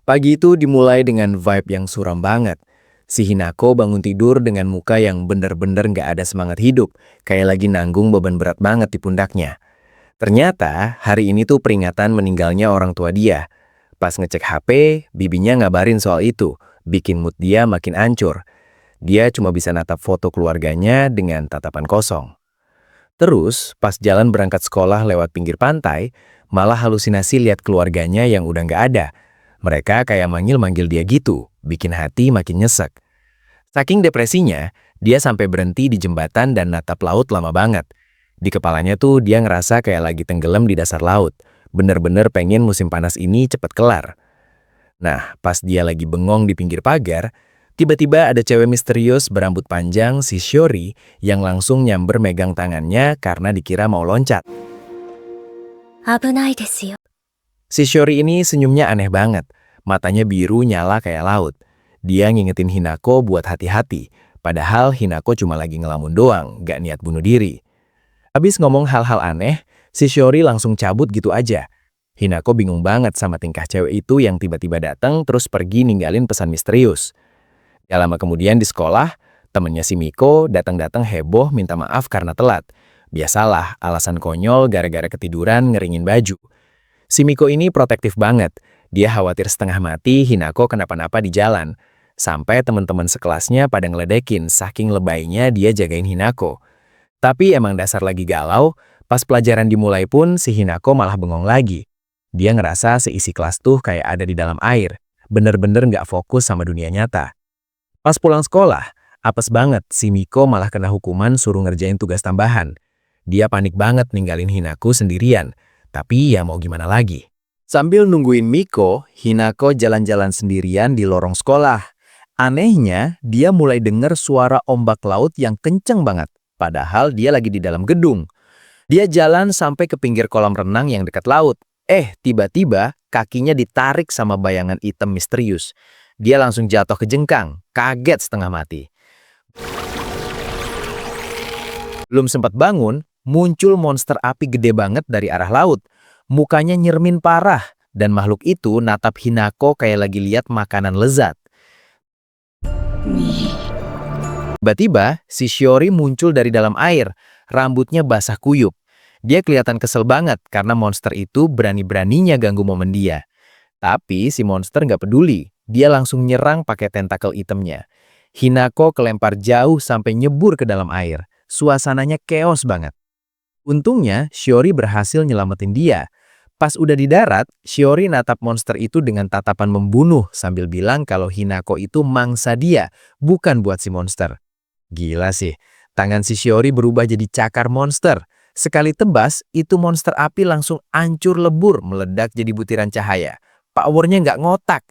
Pagi itu dimulai dengan vibe yang suram banget. Si Hinako bangun tidur dengan muka yang bener-bener nggak ada semangat hidup, kayak lagi nanggung beban berat banget di pundaknya. Ternyata hari ini tuh peringatan meninggalnya orang tua dia. Pas ngecek HP, bibinya ngabarin soal itu, bikin mood dia makin hancur. Dia cuma bisa natap foto keluarganya dengan tatapan kosong. Terus, pas jalan berangkat sekolah lewat pinggir pantai, malah halusinasi lihat keluarganya yang udah nggak ada. Mereka kayak manggil-manggil dia gitu, bikin hati makin nyesek. Saking depresinya, dia sampai berhenti di jembatan dan natap laut lama banget. Di kepalanya tuh dia ngerasa kayak lagi tenggelam di dasar laut. Bener-bener pengen musim panas ini cepet kelar. Nah, pas dia lagi bengong di pinggir pagar, tiba-tiba ada cewek misterius berambut panjang si Shiori yang langsung nyamber megang tangannya karena dikira mau loncat. 危ないですよ。 Si Shiori ini senyumnya aneh banget, matanya biru nyala kayak laut. Dia ngingetin Hinako buat hati-hati, padahal Hinako cuma lagi ngelamun doang, gak niat bunuh diri. Habis ngomong hal-hal aneh, si Shiori langsung cabut gitu aja. Hinako bingung banget sama tingkah cewek itu yang tiba-tiba datang terus pergi ninggalin pesan misterius. Gak lama kemudian di sekolah, temennya si Miko datang-datang heboh minta maaf karena telat. Biasalah, alasan konyol gara-gara ketiduran ngeringin baju. Si Miko ini protektif banget. Dia khawatir setengah mati Hinako kenapa-napa di jalan. Sampai teman-teman sekelasnya pada ngeledekin saking lebaynya dia jagain Hinako. Tapi emang dasar lagi galau, pas pelajaran dimulai pun si Hinako malah bengong lagi. Dia ngerasa seisi kelas tuh kayak ada di dalam air. Bener-bener nggak fokus sama dunia nyata. Pas pulang sekolah, apes banget si Miko malah kena hukuman suruh ngerjain tugas tambahan. Dia panik banget ninggalin Hinako sendirian. Tapi ya mau gimana lagi. Sambil nungguin Miko, Hinako jalan-jalan sendirian di lorong sekolah. Anehnya, dia mulai dengar suara ombak laut yang kenceng banget. Padahal dia lagi di dalam gedung. Dia jalan sampai ke pinggir kolam renang yang dekat laut. Tiba-tiba kakinya ditarik sama bayangan hitam misterius. Dia langsung jatuh ke jengkang, kaget setengah mati. Belum sempat bangun, muncul monster api gede banget dari arah laut. Mukanya nyermin parah, dan makhluk itu natap Hinako kayak lagi lihat makanan lezat. Tiba-tiba, si Shiori muncul dari dalam air, rambutnya basah kuyup. Dia kelihatan kesel banget karena monster itu berani-beraninya ganggu momen dia. Tapi si monster nggak peduli, dia langsung nyerang pakai tentakel hitamnya. Hinako kelempar jauh sampai nyebur ke dalam air. Suasananya chaos banget. Untungnya, Shiori berhasil nyelamatin dia. Pas udah di darat, Shiori natap monster itu dengan tatapan membunuh sambil bilang kalau Hinako itu mangsa dia, bukan buat si monster. Gila sih, tangan si Shiori berubah jadi cakar monster. Sekali tebas, itu monster api langsung hancur lebur meledak jadi butiran cahaya. Powernya nggak ngotak.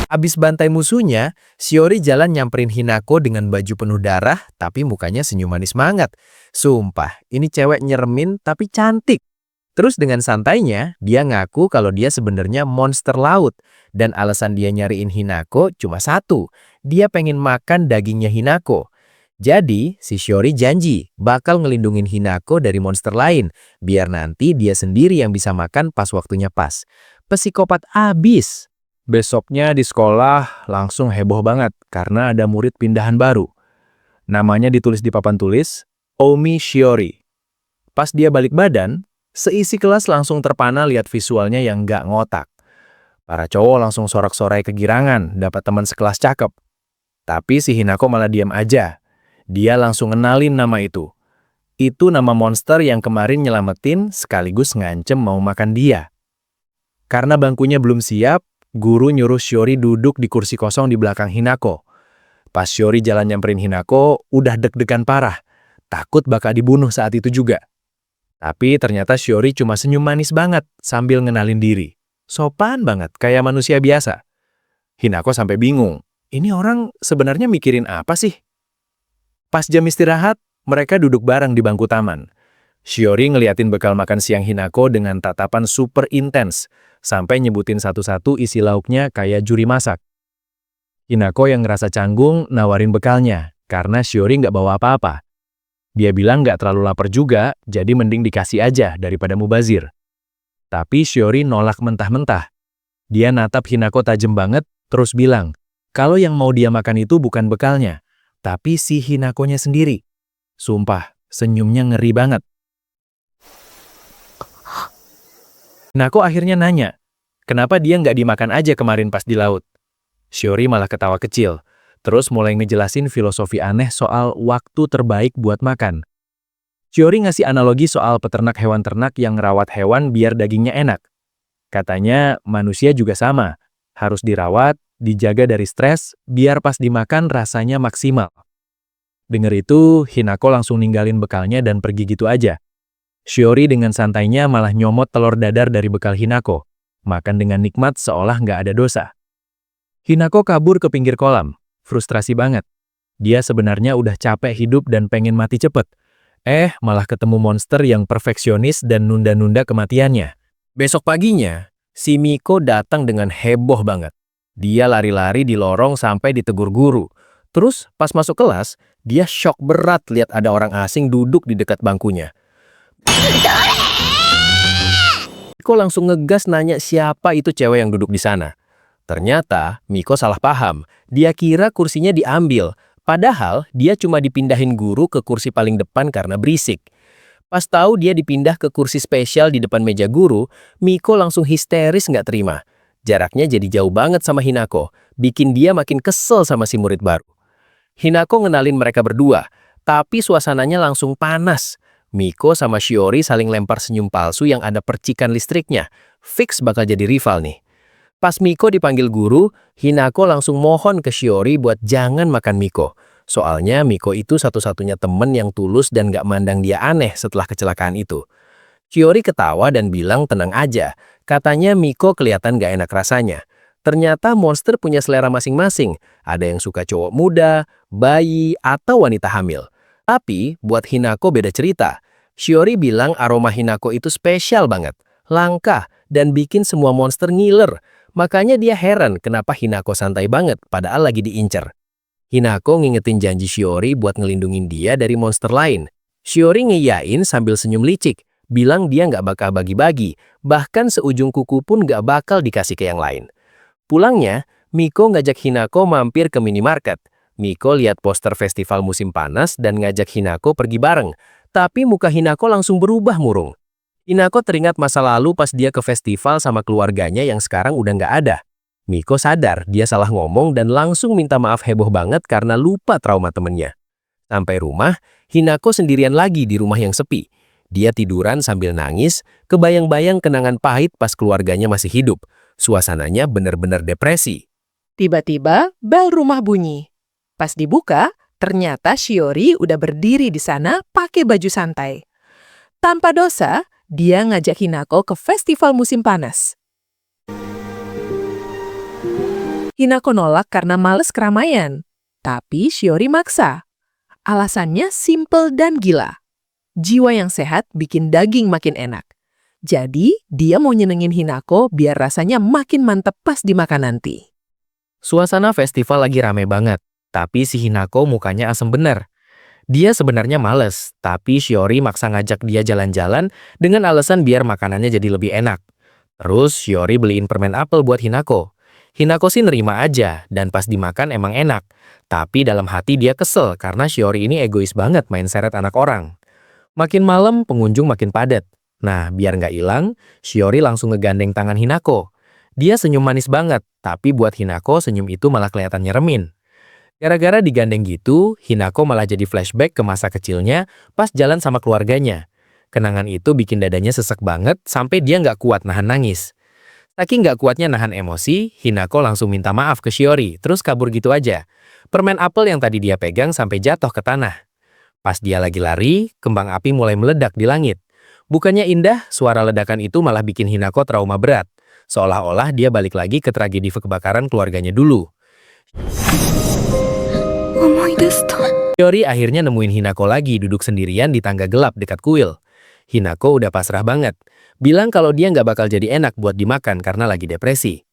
Abis bantai musuhnya, Shiori jalan nyamperin Hinako dengan baju penuh darah, tapi mukanya senyum manis banget. Sumpah, ini cewek nyeremin tapi cantik. Terus dengan santainya, dia ngaku kalau dia sebenarnya monster laut. Dan alasan dia nyariin Hinako cuma satu, dia pengen makan dagingnya Hinako. Jadi, si Shiori janji bakal ngelindungin Hinako dari monster lain, biar nanti dia sendiri yang bisa makan pas waktunya pas. Psikopat abis. Besoknya di sekolah langsung heboh banget karena ada murid pindahan baru. Namanya ditulis di papan tulis, Omi Shiori. Pas dia balik badan, seisi kelas langsung terpana lihat visualnya yang nggak ngotak. Para cowok langsung sorak-sorai kegirangan dapat teman sekelas cakep. Tapi si Hinako malah diam aja. Dia langsung ngenalin nama itu. Itu nama monster yang kemarin nyelamatin sekaligus ngancem mau makan dia. Karena bangkunya belum siap, guru nyuruh Shiori duduk di kursi kosong di belakang Hinako. Pas Shiori jalan nyamperin Hinako, udah deg-degan parah. Takut bakal dibunuh saat itu juga. Tapi ternyata Shiori cuma senyum manis banget sambil ngenalin diri. Sopan banget, kayak manusia biasa. Hinako sampai bingung. Ini orang sebenarnya mikirin apa sih? Pas jam istirahat, mereka duduk bareng di bangku taman. Shiori ngeliatin bekal makan siang Hinako dengan tatapan super intens, sampai nyebutin satu-satu isi lauknya kayak juri masak. Hinako yang ngerasa canggung nawarin bekalnya, karena Shiori nggak bawa apa-apa. Dia bilang nggak terlalu lapar juga, jadi mending dikasih aja daripada mubazir. Tapi Shiori nolak mentah-mentah. Dia natap Hinako tajam banget, terus bilang, kalau yang mau dia makan itu bukan bekalnya, tapi si Hinakonya sendiri. Sumpah, senyumnya ngeri banget. Hinako akhirnya nanya, kenapa dia nggak dimakan aja kemarin pas di laut? Shiori malah ketawa kecil, terus mulai ngejelasin filosofi aneh soal waktu terbaik buat makan. Shiori ngasih analogi soal peternak hewan ternak yang ngerawat hewan biar dagingnya enak. Katanya manusia juga sama, harus dirawat, dijaga dari stres, biar pas dimakan rasanya maksimal. Dengar itu, Hinako langsung ninggalin bekalnya dan pergi gitu aja. Shiori dengan santainya malah nyomot telur dadar dari bekal Hinako, makan dengan nikmat seolah nggak ada dosa. Hinako kabur ke pinggir kolam, frustrasi banget. Dia sebenarnya udah capek hidup dan pengen mati cepet. Malah ketemu monster yang perfeksionis dan nunda-nunda kematiannya. Besok paginya, si Miko datang dengan heboh banget. Dia lari-lari di lorong sampai ditegur guru. Terus pas masuk kelas, dia shock berat lihat ada orang asing duduk di dekat bangkunya. Miko langsung ngegas nanya siapa itu cewek yang duduk di sana. Ternyata Miko salah paham. Dia kira kursinya diambil. Padahal dia cuma dipindahin guru ke kursi paling depan karena berisik. Pas tahu dia dipindah ke kursi spesial di depan meja guru, Miko langsung histeris nggak terima. Jaraknya jadi jauh banget sama Hinako, bikin dia makin kesel sama si murid baru. Hinako ngenalin mereka berdua, tapi suasananya langsung panas. Miko sama Shiori saling lempar senyum palsu yang ada percikan listriknya. Fix bakal jadi rival nih. Pas Miko dipanggil guru, Hinako langsung mohon ke Shiori buat jangan makan Miko. Soalnya Miko itu satu-satunya temen yang tulus dan gak mandang dia aneh setelah kecelakaan itu. Shiori ketawa dan bilang tenang aja. Katanya Miko kelihatan gak enak rasanya. Ternyata monster punya selera masing-masing. Ada yang suka cowok muda, bayi, atau wanita hamil. Tapi buat Hinako beda cerita. Shiori bilang aroma Hinako itu spesial banget, langka, dan bikin semua monster ngiler. Makanya dia heran kenapa Hinako santai banget padahal lagi diincer. Hinako ngingetin janji Shiori buat ngelindungin dia dari monster lain. Shiori ngiyain sambil senyum licik, bilang dia nggak bakal bagi-bagi, bahkan seujung kuku pun nggak bakal dikasih ke yang lain. Pulangnya, Miko ngajak Hinako mampir ke minimarket. Miko lihat poster festival musim panas dan ngajak Hinako pergi bareng, tapi muka Hinako langsung berubah murung. Hinako teringat masa lalu pas dia ke festival sama keluarganya yang sekarang udah nggak ada. Miko sadar dia salah ngomong dan langsung minta maaf heboh banget karena lupa trauma temennya. Sampai rumah, Hinako sendirian lagi di rumah yang sepi. Dia tiduran sambil nangis, kebayang-bayang kenangan pahit pas keluarganya masih hidup. Suasananya bener-bener depresi. Tiba-tiba bel rumah bunyi. Pas dibuka, ternyata Shiori udah berdiri di sana pakai baju santai. Tanpa dosa, dia ngajak Hinako ke festival musim panas. Hinako nolak karena males keramaian. Tapi Shiori maksa. Alasannya simple dan gila. Jiwa yang sehat bikin daging makin enak. Jadi, dia mau nyenengin Hinako biar rasanya makin mantep pas dimakan nanti. Suasana festival lagi rame banget, tapi si Hinako mukanya asem bener. Dia sebenarnya males, tapi Shiori maksa ngajak dia jalan-jalan dengan alasan biar makanannya jadi lebih enak. Terus Shiori beliin permen apel buat Hinako. Hinako sih nerima aja, dan pas dimakan emang enak. Tapi dalam hati dia kesel karena Shiori ini egois banget main seret anak orang. Makin malam, pengunjung makin padat. Nah, biar nggak hilang, Shiori langsung ngegandeng tangan Hinako. Dia senyum manis banget, tapi buat Hinako senyum itu malah kelihatan nyeremin. Gara-gara digandeng gitu, Hinako malah jadi flashback ke masa kecilnya pas jalan sama keluarganya. Kenangan itu bikin dadanya sesek banget sampai dia nggak kuat nahan nangis. Saking nggak kuatnya nahan emosi, Hinako langsung minta maaf ke Shiori, terus kabur gitu aja. Permen apel yang tadi dia pegang sampai jatuh ke tanah. Pas dia lagi lari, kembang api mulai meledak di langit. Bukannya indah, suara ledakan itu malah bikin Hinako trauma berat. Seolah-olah dia balik lagi ke tragedi kebakaran keluarganya dulu. Shiori akhirnya nemuin Hinako lagi duduk sendirian di tangga gelap dekat kuil. Hinako udah pasrah banget. Bilang kalau dia nggak bakal jadi enak buat dimakan karena lagi depresi.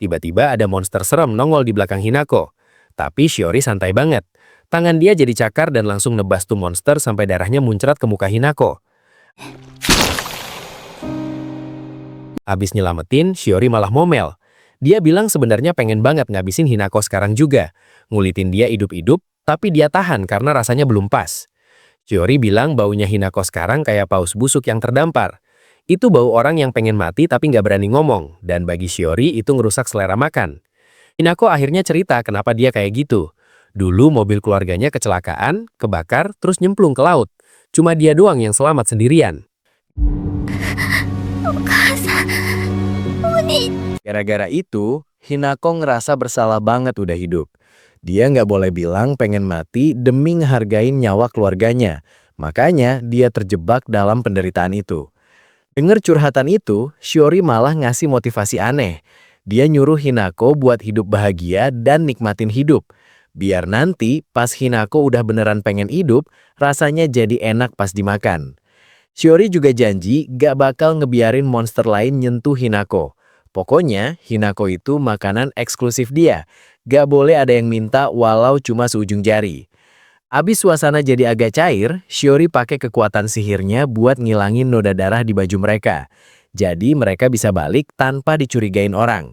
Tiba-tiba ada monster serem nongol di belakang Hinako. Tapi Shiori santai banget. Tangan dia jadi cakar dan langsung nebas tuh monster sampai darahnya muncrat ke muka Hinako. Abis nyelamatin, Shiori malah ngomel. Dia bilang sebenarnya pengen banget ngabisin Hinako sekarang juga. Ngulitin dia hidup-hidup, tapi dia tahan karena rasanya belum pas. Shiori bilang baunya Hinako sekarang kayak paus busuk yang terdampar. Itu bau orang yang pengen mati tapi nggak berani ngomong, dan bagi Shiori itu ngerusak selera makan. Hinako akhirnya cerita kenapa dia kayak gitu. Dulu mobil keluarganya kecelakaan, kebakar, terus nyemplung ke laut. Cuma dia doang yang selamat sendirian. Gara-gara itu, Hinako ngerasa bersalah banget udah hidup. Dia nggak boleh bilang pengen mati demi ngehargain nyawa keluarganya. Makanya dia terjebak dalam penderitaan itu. Dengar curhatan itu, Shiori malah ngasih motivasi aneh. Dia nyuruh Hinako buat hidup bahagia dan nikmatin hidup. Biar nanti pas Hinako udah beneran pengen hidup, rasanya jadi enak pas dimakan. Shiori juga janji gak bakal ngebiarin monster lain nyentuh Hinako. Pokoknya, Hinako itu makanan eksklusif dia. Gak boleh ada yang minta walau cuma seujung jari. Abis suasana jadi agak cair, Shiori pakai kekuatan sihirnya buat ngilangin noda darah di baju mereka. Jadi mereka bisa balik tanpa dicurigain orang.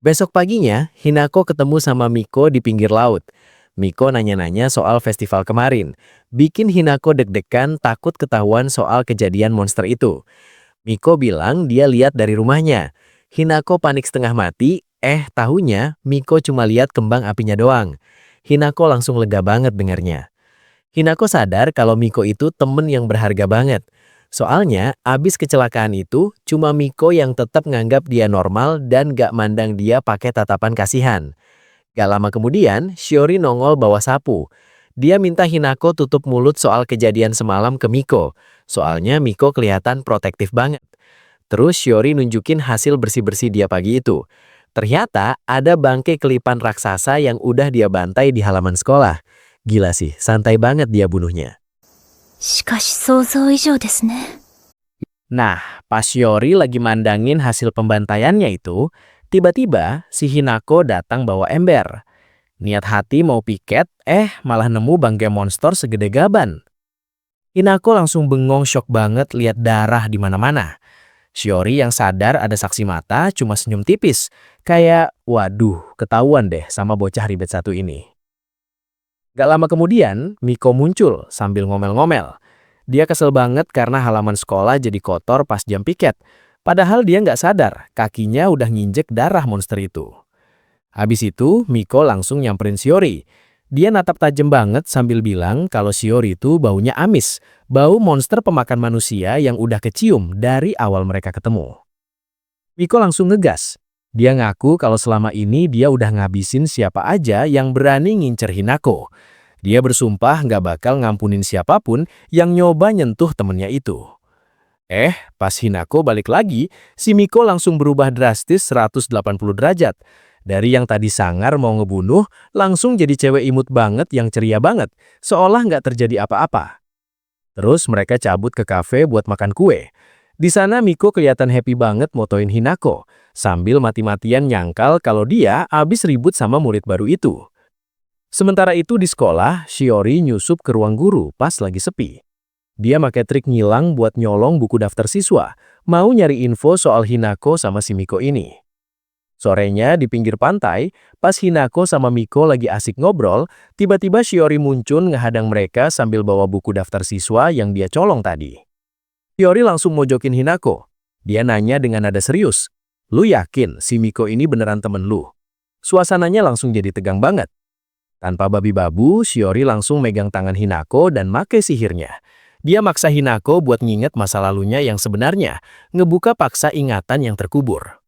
Besok paginya, Hinako ketemu sama Miko di pinggir laut. Miko nanya-nanya soal festival kemarin. Bikin Hinako deg-degan takut ketahuan soal kejadian monster itu. Miko bilang dia lihat dari rumahnya. Hinako panik setengah mati, tahunya Miko cuma lihat kembang apinya doang. Hinako langsung lega banget dengarnya. Hinako sadar kalau Miko itu temen yang berharga banget. Soalnya, abis kecelakaan itu, cuma Miko yang tetap nganggap dia normal dan gak mandang dia pakai tatapan kasihan. Gak lama kemudian, Shiori nongol bawa sapu. Dia minta Hinako tutup mulut soal kejadian semalam ke Miko. Soalnya Miko kelihatan protektif banget. Terus Shiori nunjukin hasil bersih-bersih dia pagi itu. Ternyata ada bangkai kelipan raksasa yang udah dia bantai di halaman sekolah. Gila sih, santai banget dia bunuhnya. しかし想像以上ですね。 Nah, pas Shiori lagi mandangin hasil pembantaiannya itu, tiba-tiba si Hinako datang bawa ember. Niat hati mau piket, malah nemu bangkai monster segede gaban. Hinako langsung bengong shock banget lihat darah di mana-mana. Shiori yang sadar ada saksi mata cuma senyum tipis. Kayak, waduh, ketahuan deh sama bocah ribet satu ini. Gak lama kemudian, Miko muncul sambil ngomel-ngomel. Dia kesel banget karena halaman sekolah jadi kotor pas jam piket. Padahal dia nggak sadar, kakinya udah nginjek darah monster itu. Habis itu, Miko langsung nyamperin Shiori. Dia natap tajam banget sambil bilang kalau Shiori itu baunya amis. Bau monster pemakan manusia yang udah kecium dari awal mereka ketemu. Miko langsung ngegas. Dia ngaku kalau selama ini dia udah ngabisin siapa aja yang berani ngincer Hinako. Dia bersumpah nggak bakal ngampunin siapapun yang nyoba nyentuh temennya itu. Pas Hinako balik lagi, si Miko langsung berubah drastis 180 derajat. Dari yang tadi sangar mau ngebunuh, langsung jadi cewek imut banget yang ceria banget, seolah nggak terjadi apa-apa. Terus mereka cabut ke kafe buat makan kue. Di sana Miko kelihatan happy banget motoin Hinako, sambil mati-matian nyangkal kalau dia abis ribut sama murid baru itu. Sementara itu di sekolah, Shiori nyusup ke ruang guru pas lagi sepi. Dia pakai trik ngilang buat nyolong buku daftar siswa, mau nyari info soal Hinako sama si Miko ini. Sorenya di pinggir pantai, pas Hinako sama Miko lagi asik ngobrol, tiba-tiba Shiori muncul ngehadang mereka sambil bawa buku daftar siswa yang dia colong tadi. Shiori langsung mojokin Hinako. Dia nanya dengan nada serius, "Lu yakin si Miko ini beneran temen lu?" Suasananya langsung jadi tegang banget. Tanpa babi-babu, Shiori langsung megang tangan Hinako dan make sihirnya. Dia maksa Hinako buat nginget masa lalunya yang sebenarnya, ngebuka paksa ingatan yang terkubur.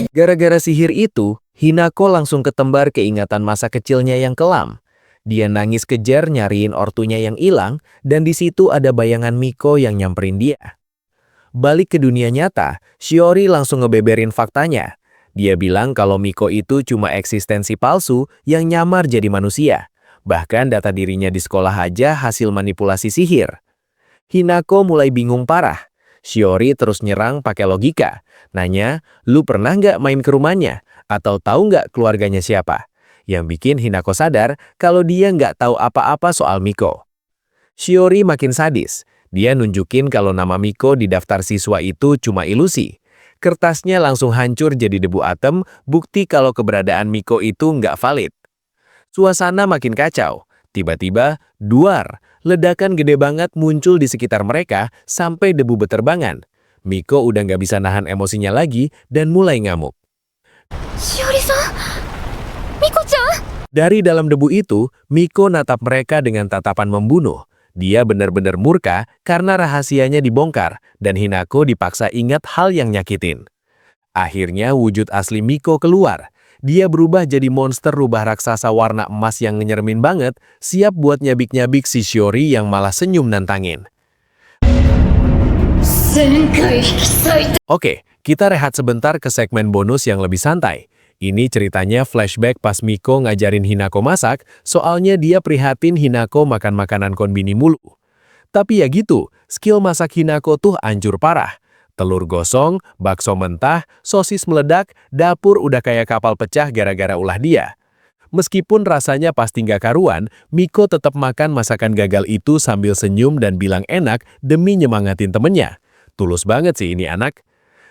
Gara-gara sihir itu, Hinako langsung ketembar keingatan masa kecilnya yang kelam. Dia nangis kejar nyariin ortunya yang hilang, dan di situ ada bayangan Miko yang nyamperin dia. Balik ke dunia nyata, Shiori langsung ngebeberin faktanya. Dia bilang kalau Miko itu cuma eksistensi palsu yang nyamar jadi manusia. Bahkan data dirinya di sekolah aja hasil manipulasi sihir. Hinako mulai bingung parah. Shiori terus nyerang pakai logika. Nanya, "Lu pernah nggak main ke rumahnya? Atau tahu nggak keluarganya siapa?" Yang bikin Hinako sadar kalau dia nggak tahu apa-apa soal Miko. Shiori makin sadis. Dia nunjukin kalau nama Miko di daftar siswa itu cuma ilusi. Kertasnya langsung hancur jadi debu atom, bukti kalau keberadaan Miko itu nggak valid. Suasana makin kacau. Tiba-tiba, duar, ledakan gede banget muncul di sekitar mereka sampai debu beterbangan. Miko udah nggak bisa nahan emosinya lagi dan mulai ngamuk. しおりさん、ミコちゃん。 Dari dalam debu itu, Miko natap mereka dengan tatapan membunuh. Dia benar-benar murka karena rahasianya dibongkar dan Hinako dipaksa ingat hal yang nyakitin. Akhirnya wujud asli Miko keluar. Dia berubah jadi monster rubah raksasa warna emas yang nyeremin banget, siap buat nyabik-nyabik si Shiori yang malah senyum nantangin. Oke, kita rehat sebentar ke segmen bonus yang lebih santai. Ini ceritanya flashback pas Miko ngajarin Hinako masak, soalnya dia prihatin Hinako makan makanan konbini mulu. Tapi ya gitu, skill masak Hinako tuh hancur parah. Telur gosong, bakso mentah, sosis meledak, dapur udah kayak kapal pecah gara-gara ulah dia. Meskipun rasanya pasti nggak karuan, Miko tetap makan masakan gagal itu sambil senyum dan bilang enak demi nyemangatin temennya. Tulus banget sih ini anak.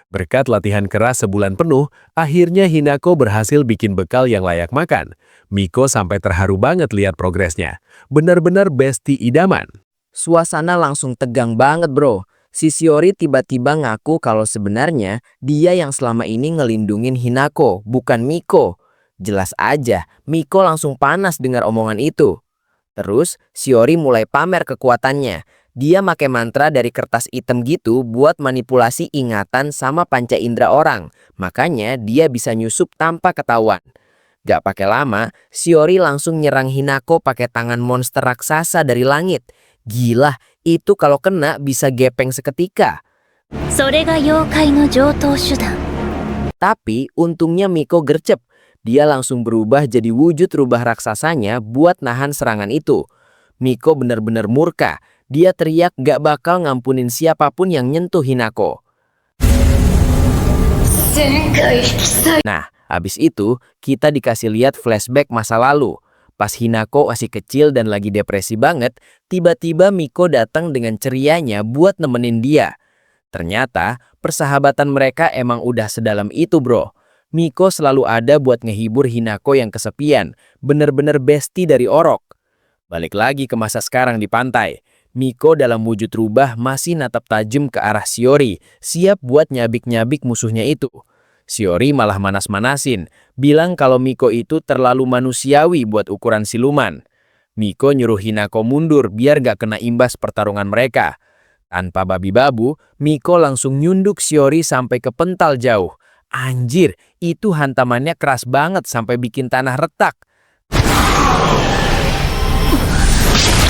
Berkat latihan keras sebulan penuh, akhirnya Hinako berhasil bikin bekal yang layak makan. Miko sampai terharu banget lihat progresnya. Benar-benar bestie idaman. Suasana langsung tegang banget bro. Si Shiori tiba-tiba ngaku kalau sebenarnya dia yang selama ini ngelindungin Hinako, bukan Miko. Jelas aja, Miko langsung panas dengar omongan itu. Terus, Shiori mulai pamer kekuatannya. Dia make mantra dari kertas hitam gitu buat manipulasi ingatan sama panca indera orang. Makanya dia bisa nyusup tanpa ketahuan. Gak pakai lama, Shiori langsung nyerang Hinako pakai tangan monster raksasa dari langit. Gila, itu kalau kena bisa gepeng seketika. それが妖怪の常套手段。 Tapi untungnya Miko gercep. Dia langsung berubah jadi wujud rubah raksasanya buat nahan serangan itu. Miko benar-benar murka. Dia teriak gak bakal ngampunin siapapun yang nyentuh Hinako. Nah, abis itu kita dikasih lihat flashback masa lalu. Pas Hinako masih kecil dan lagi depresi banget, tiba-tiba Miko datang dengan cerianya buat nemenin dia. Ternyata persahabatan mereka emang udah sedalam itu bro. Miko selalu ada buat ngehibur Hinako yang kesepian, bener-bener bestie dari orok. Balik lagi ke masa sekarang di pantai. Miko dalam wujud rubah masih natap tajam ke arah Shiori, siap buat nyabik-nyabik musuhnya itu. Shiori malah manas-manasin, bilang kalau Miko itu terlalu manusiawi buat ukuran siluman. Miko nyuruh Hinako mundur biar gak kena imbas pertarungan mereka. Tanpa babi-babu, Miko langsung nyunduk Shiori sampai ke pental jauh. Anjir, itu hantamannya keras banget sampai bikin tanah retak.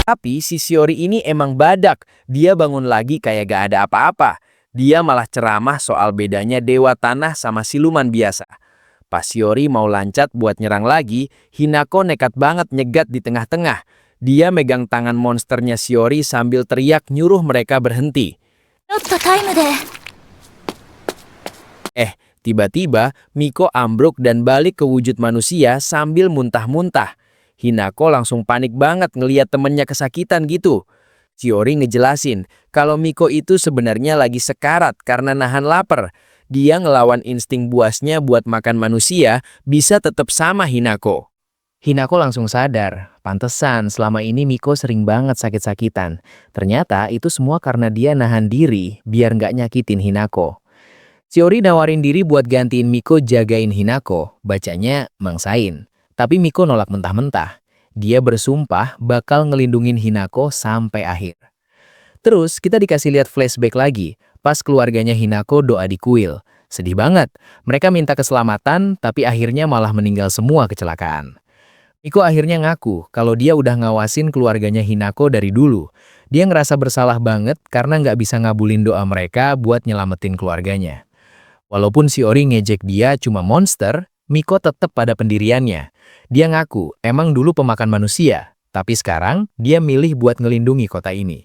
Tapi si Shiori ini emang badak, dia bangun lagi kayak gak ada apa-apa. Dia malah ceramah soal bedanya dewa tanah sama siluman biasa. Pas Shiori mau lancat buat nyerang lagi, Hinako nekat banget nyegat di tengah-tengah. Dia megang tangan monsternya Shiori sambil teriak nyuruh mereka berhenti. ちょっとタイムで。 Tiba-tiba Miko ambruk dan balik ke wujud manusia sambil muntah-muntah. Hinako langsung panik banget ngeliat temennya kesakitan gitu. Shiori ngejelasin kalau Miko itu sebenarnya lagi sekarat karena nahan lapar. Dia ngelawan insting buasnya buat makan manusia bisa tetap sama Hinako. Hinako langsung sadar, pantesan selama ini Miko sering banget sakit-sakitan. Ternyata itu semua karena dia nahan diri biar nggak nyakitin Hinako. Shiori nawarin diri buat gantiin Miko jagain Hinako, bacanya mangsain. Tapi Miko nolak mentah-mentah. Dia bersumpah bakal ngelindungin Hinako sampai akhir. Terus kita dikasih lihat flashback lagi, pas keluarganya Hinako doa di kuil. Sedih banget, mereka minta keselamatan tapi akhirnya malah meninggal semua kecelakaan. Miko akhirnya ngaku kalau dia udah ngawasin keluarganya Hinako dari dulu. Dia ngerasa bersalah banget karena nggak bisa ngabulin doa mereka buat nyelamatin keluarganya. Walaupun Shiori ngejek dia cuma monster, Miko tetap pada pendiriannya. Dia ngaku emang dulu pemakan manusia, tapi sekarang dia milih buat ngelindungi kota ini.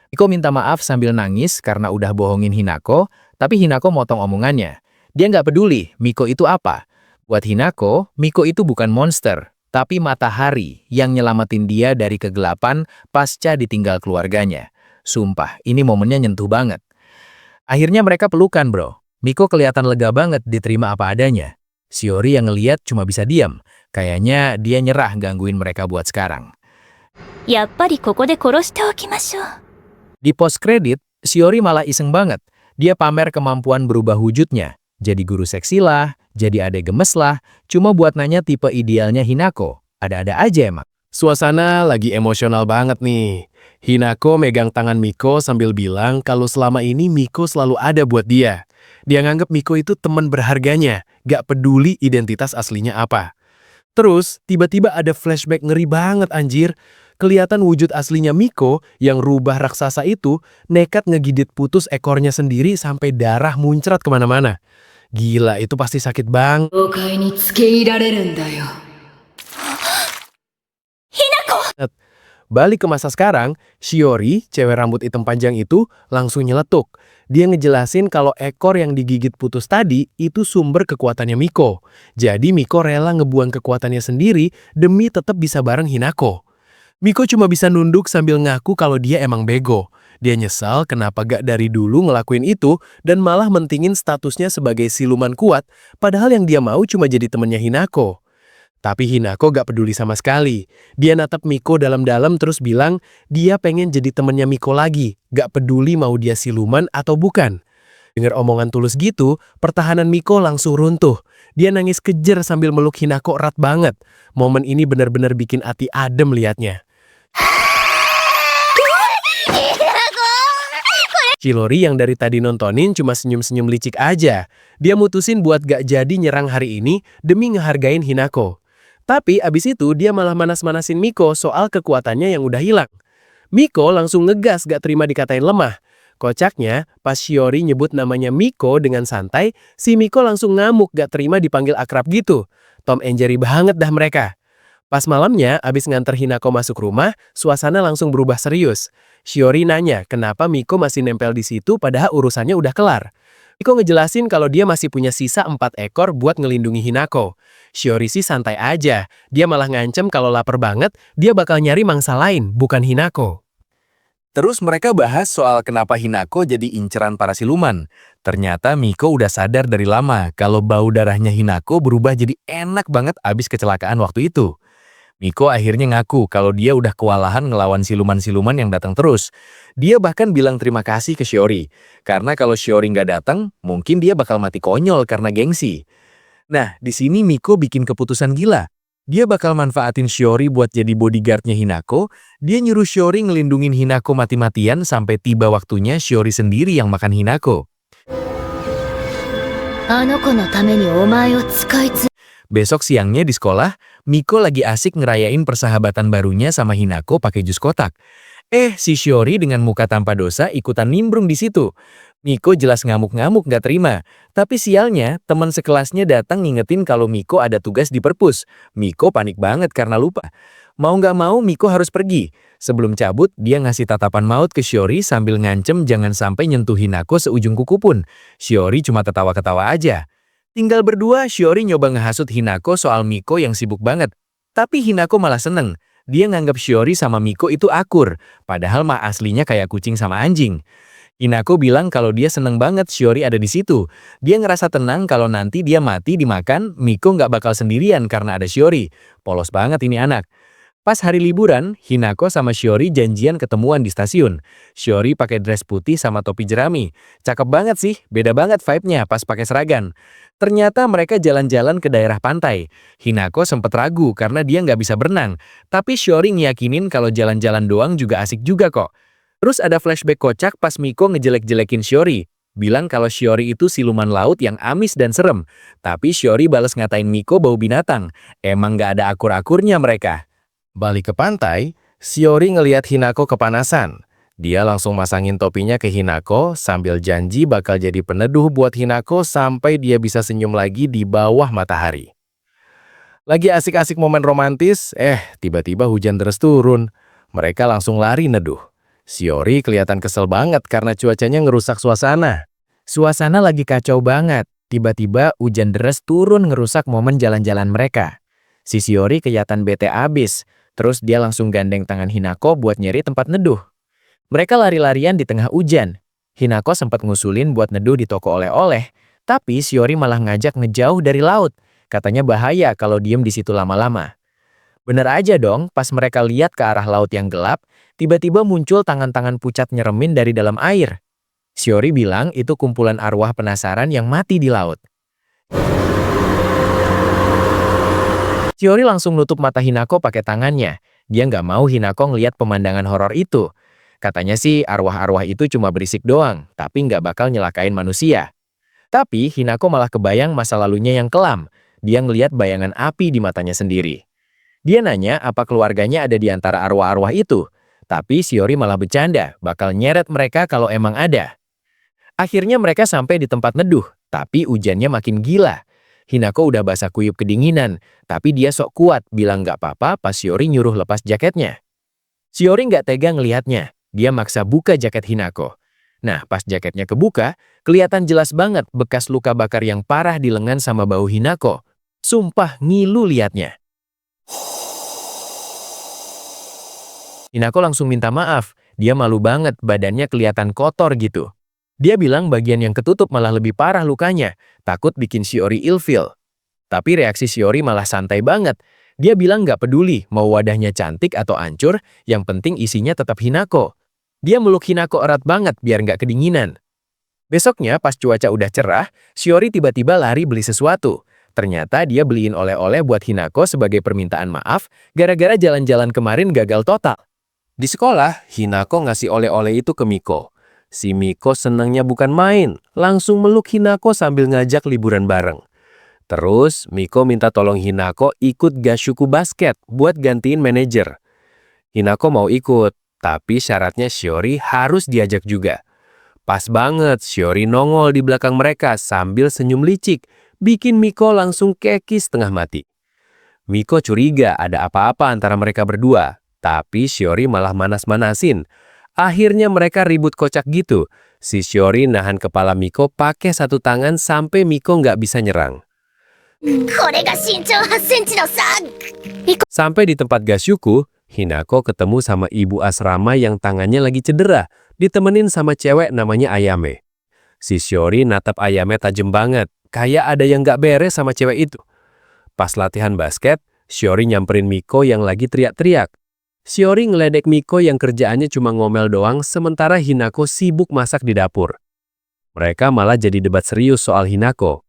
Miko minta maaf sambil nangis karena udah bohongin Hinako, tapi Hinako motong omongannya. Dia nggak peduli Miko itu apa. Buat Hinako, Miko itu bukan monster, tapi matahari yang nyelamatin dia dari kegelapan pasca ditinggal keluarganya. Sumpah, ini momennya nyentuh banget. Akhirnya mereka pelukan, bro. Miko kelihatan lega banget diterima apa adanya. Shiori yang ngeliat cuma bisa diam. Kayaknya dia nyerah gangguin mereka buat sekarang. やっぱりここで殺しておきましょう。 Di post credit, Shiori malah iseng banget. Dia pamer kemampuan berubah wujudnya. Jadi guru seksi lah, jadi adek gemes lah, cuma buat nanya tipe idealnya Hinako. Ada-ada aja emang. Suasana lagi emosional banget nih. Hinako megang tangan Miko sambil bilang kalau selama ini Miko selalu ada buat dia. Dia nganggep Miko itu teman berharganya, gak peduli identitas aslinya apa. Terus, tiba-tiba ada flashback ngeri banget anjir. Kelihatan wujud aslinya Miko yang rubah raksasa itu nekat ngegigit putus ekornya sendiri sampai darah muncrat kemana-mana. Gila, itu pasti sakit banget. 妖怪に付け入られるんだよ。 Balik ke masa sekarang, Shiori, cewek rambut hitam panjang itu, langsung nyeletuk. Dia ngejelasin kalau ekor yang digigit putus tadi itu sumber kekuatannya Miko. Jadi Miko rela ngebuang kekuatannya sendiri demi tetap bisa bareng Hinako. Miko cuma bisa nunduk sambil ngaku kalau dia emang bego. Dia nyesal kenapa gak dari dulu ngelakuin itu dan malah mentingin statusnya sebagai siluman kuat, padahal yang dia mau cuma jadi temennya Hinako. Tapi Hinako gak peduli sama sekali. Dia natap Miko dalam-dalam terus bilang dia pengen jadi temennya Miko lagi, gak peduli mau dia siluman atau bukan. Dengar omongan tulus gitu, pertahanan Miko langsung runtuh. Dia nangis kejer sambil meluk Hinako erat banget. Momen ini benar-benar bikin hati adem liatnya. Chilori yang dari tadi nontonin cuma senyum-senyum licik aja. Dia mutusin buat gak jadi nyerang hari ini demi ngehargain Hinako. Tapi abis itu dia malah manas-manasin Miko soal kekuatannya yang udah hilang. Miko langsung ngegas gak terima dikatain lemah. Kocaknya, pas Shiori nyebut namanya Miko dengan santai, si Miko langsung ngamuk gak terima dipanggil akrab gitu. Tom and Jerry banget dah mereka. Pas malamnya, abis nganter Hinako masuk rumah, suasana langsung berubah serius. Shiori nanya kenapa Miko masih nempel di situ padahal urusannya udah kelar. Miko ngejelasin kalau dia masih punya sisa 4 ekor buat ngelindungi Hinako. Shiori sih santai aja, dia malah ngancem kalau lapar banget, dia bakal nyari mangsa lain, bukan Hinako. Terus mereka bahas soal kenapa Hinako jadi inceran para siluman. Ternyata Miko udah sadar dari lama kalau bau darahnya Hinako berubah jadi enak banget abis kecelakaan waktu itu. Miko akhirnya ngaku kalau dia udah kewalahan ngelawan siluman-siluman yang datang terus. Dia bahkan bilang terima kasih ke Shiori. Karena kalau Shiori nggak datang, mungkin dia bakal mati konyol karena gengsi. Nah, di sini Miko bikin keputusan gila. Dia bakal manfaatin Shiori buat jadi bodyguardnya Hinako. Dia nyuruh Shiori ngelindungin Hinako mati-matian sampai tiba waktunya Shiori sendiri yang makan Hinako. あの子のためにお前を使いつ Besok siangnya di sekolah, Miko lagi asik ngerayain persahabatan barunya sama Hinako pakai jus kotak. Si Shiori dengan muka tanpa dosa ikutan nimbrung di situ. Miko jelas ngamuk-ngamuk gak terima. Tapi sialnya, teman sekelasnya datang ngingetin kalau Miko ada tugas di perpus. Miko panik banget karena lupa. Mau gak mau, Miko harus pergi. Sebelum cabut, dia ngasih tatapan maut ke Shiori sambil ngancem jangan sampai nyentuh Hinako seujung kuku pun. Shiori cuma ketawa-ketawa aja. Tinggal berdua, Shiori nyoba ngehasut Hinako soal Miko yang sibuk banget. Tapi Hinako malah seneng. Dia nganggap Shiori sama Miko itu akur. Padahal mah aslinya kayak kucing sama anjing. Hinako bilang kalau dia seneng banget Shiori ada di situ. Dia ngerasa tenang kalau nanti dia mati dimakan, Miko nggak bakal sendirian karena ada Shiori. Polos banget ini anak. Pas hari liburan, Hinako sama Shiori janjian ketemuan di stasiun. Shiori pakai dress putih sama topi jerami. Cakep banget sih, beda banget vibe-nya pas pakai seragam. Ternyata mereka jalan-jalan ke daerah pantai. Hinako sempet ragu karena dia nggak bisa berenang. Tapi Shiori ngiyakinin kalau jalan-jalan doang juga asik juga kok. Terus ada flashback kocak pas Miko ngejelek-jelekin Shiori. Bilang kalau Shiori itu siluman laut yang amis dan serem. Tapi Shiori bales ngatain Miko bau binatang. Emang nggak ada akur-akurnya mereka. Balik ke pantai, Shiori ngelihat Hinako kepanasan. Dia langsung masangin topinya ke Hinako sambil janji bakal jadi peneduh buat Hinako sampai dia bisa senyum lagi di bawah matahari. Lagi asik-asik momen romantis, tiba-tiba hujan deras turun. Mereka langsung lari neduh. Shiori kelihatan kesel banget karena cuacanya ngerusak suasana. Suasana lagi kacau banget. Tiba-tiba hujan deras turun ngerusak momen jalan-jalan mereka. Si Shiori kelihatan bete abis. Terus dia langsung gandeng tangan Hinako buat nyari tempat neduh. Mereka lari-larian di tengah hujan. Hinako sempat ngusulin buat neduh di toko oleh-oleh, tapi Shiori malah ngajak ngejauh dari laut. Katanya bahaya kalau diem di situ lama-lama. Bener aja dong, pas mereka lihat ke arah laut yang gelap, tiba-tiba muncul tangan-tangan pucat nyeremin dari dalam air. Shiori bilang itu kumpulan arwah penasaran yang mati di laut. Shiori langsung nutup mata Hinako pakai tangannya. Dia nggak mau Hinako ngeliat pemandangan horor itu. Katanya sih arwah-arwah itu cuma berisik doang, tapi nggak bakal nyelakain manusia. Tapi Hinako malah kebayang masa lalunya yang kelam. Dia ngeliat bayangan api di matanya sendiri. Dia nanya apa keluarganya ada di antara arwah-arwah itu. Tapi Shiori malah bercanda, bakal nyeret mereka kalau emang ada. Akhirnya mereka sampai di tempat neduh, tapi hujannya makin gila. Hinako udah basah kuyup kedinginan, tapi dia sok kuat bilang nggak apa-apa pas Shiori nyuruh lepas jaketnya. Shiori nggak tega ngelihatnya, dia maksa buka jaket Hinako. Nah, pas jaketnya kebuka, kelihatan jelas banget bekas luka bakar yang parah di lengan sama bahu Hinako. Sumpah ngilu liatnya. Hinako langsung minta maaf, dia malu banget badannya kelihatan kotor gitu. Dia bilang bagian yang ketutup malah lebih parah lukanya, takut bikin Shiori ilfeel. Tapi reaksi Shiori malah santai banget. Dia bilang nggak peduli mau wadahnya cantik atau hancur, yang penting isinya tetap Hinako. Dia meluk Hinako erat banget biar nggak kedinginan. Besoknya pas cuaca udah cerah, Shiori tiba-tiba lari beli sesuatu. Ternyata dia beliin oleh-oleh buat Hinako sebagai permintaan maaf gara-gara jalan-jalan kemarin gagal total. Di sekolah, Hinako ngasih oleh-oleh itu ke Miko. Si Miko senangnya bukan main, langsung meluk Hinako sambil ngajak liburan bareng. Terus, Miko minta tolong Hinako ikut Gashuku basket buat gantiin manajer. Hinako mau ikut, tapi syaratnya Shiori harus diajak juga. Pas banget, Shiori nongol di belakang mereka sambil senyum licik, bikin Miko langsung keki setengah mati. Miko curiga ada apa-apa antara mereka berdua, tapi Shiori malah manas-manasin. Akhirnya mereka ribut kocak gitu. Si Shiori nahan kepala Miko pakai satu tangan sampai Miko nggak bisa nyerang. これが身長8センチのさ。 Sampai di tempat Gashuku, Hinako ketemu sama ibu asrama yang tangannya lagi cedera, ditemenin sama cewek namanya Ayame. Si Shiori natap Ayame tajam banget, kayak ada yang nggak beres sama cewek itu. Pas latihan basket, Shiori nyamperin Miko yang lagi teriak-teriak. Shiori ngeledek Miko yang kerjaannya cuma ngomel doang, sementara Hinako sibuk masak di dapur. Mereka malah jadi debat serius soal Hinako.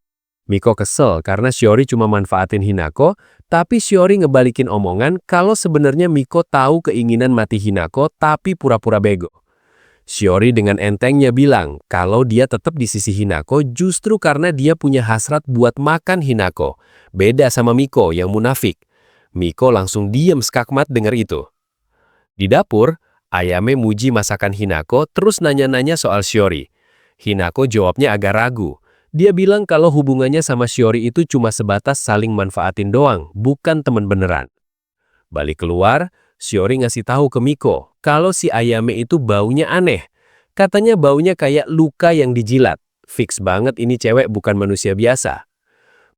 Miko kesel karena Shiori cuma manfaatin Hinako, tapi Shiori ngebalikin omongan kalau sebenarnya Miko tahu keinginan mati Hinako tapi pura-pura bego. Shiori dengan entengnya bilang kalau dia tetap di sisi Hinako justru karena dia punya hasrat buat makan Hinako. Beda sama Miko yang munafik. Miko langsung diem skakmat denger itu. Di dapur, Ayame muji masakan Hinako terus nanya-nanya soal Shiori. Hinako jawabnya agak ragu. Dia bilang kalau hubungannya sama Shiori itu cuma sebatas saling manfaatin doang, bukan temen beneran. Balik keluar, Shiori ngasih tahu ke Miko kalau si Ayame itu baunya aneh. Katanya baunya kayak luka yang dijilat. Fix banget ini cewek bukan manusia biasa.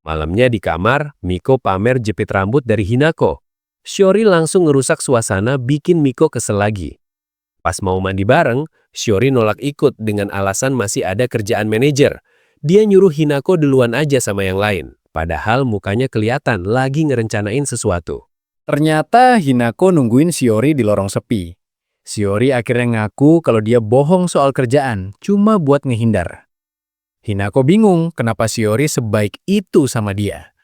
Malamnya di kamar, Miko pamer jepit rambut dari Hinako. Shiori langsung ngerusak suasana bikin Miko kesel lagi. Pas mau mandi bareng, Shiori nolak ikut dengan alasan masih ada kerjaan manajer. Dia nyuruh Hinako duluan aja sama yang lain. Padahal mukanya kelihatan lagi ngerencanain sesuatu. Ternyata Hinako nungguin Shiori di lorong sepi. Shiori akhirnya ngaku kalau dia bohong soal kerjaan, cuma buat ngehindar. Hinako bingung kenapa Shiori sebaik itu sama dia.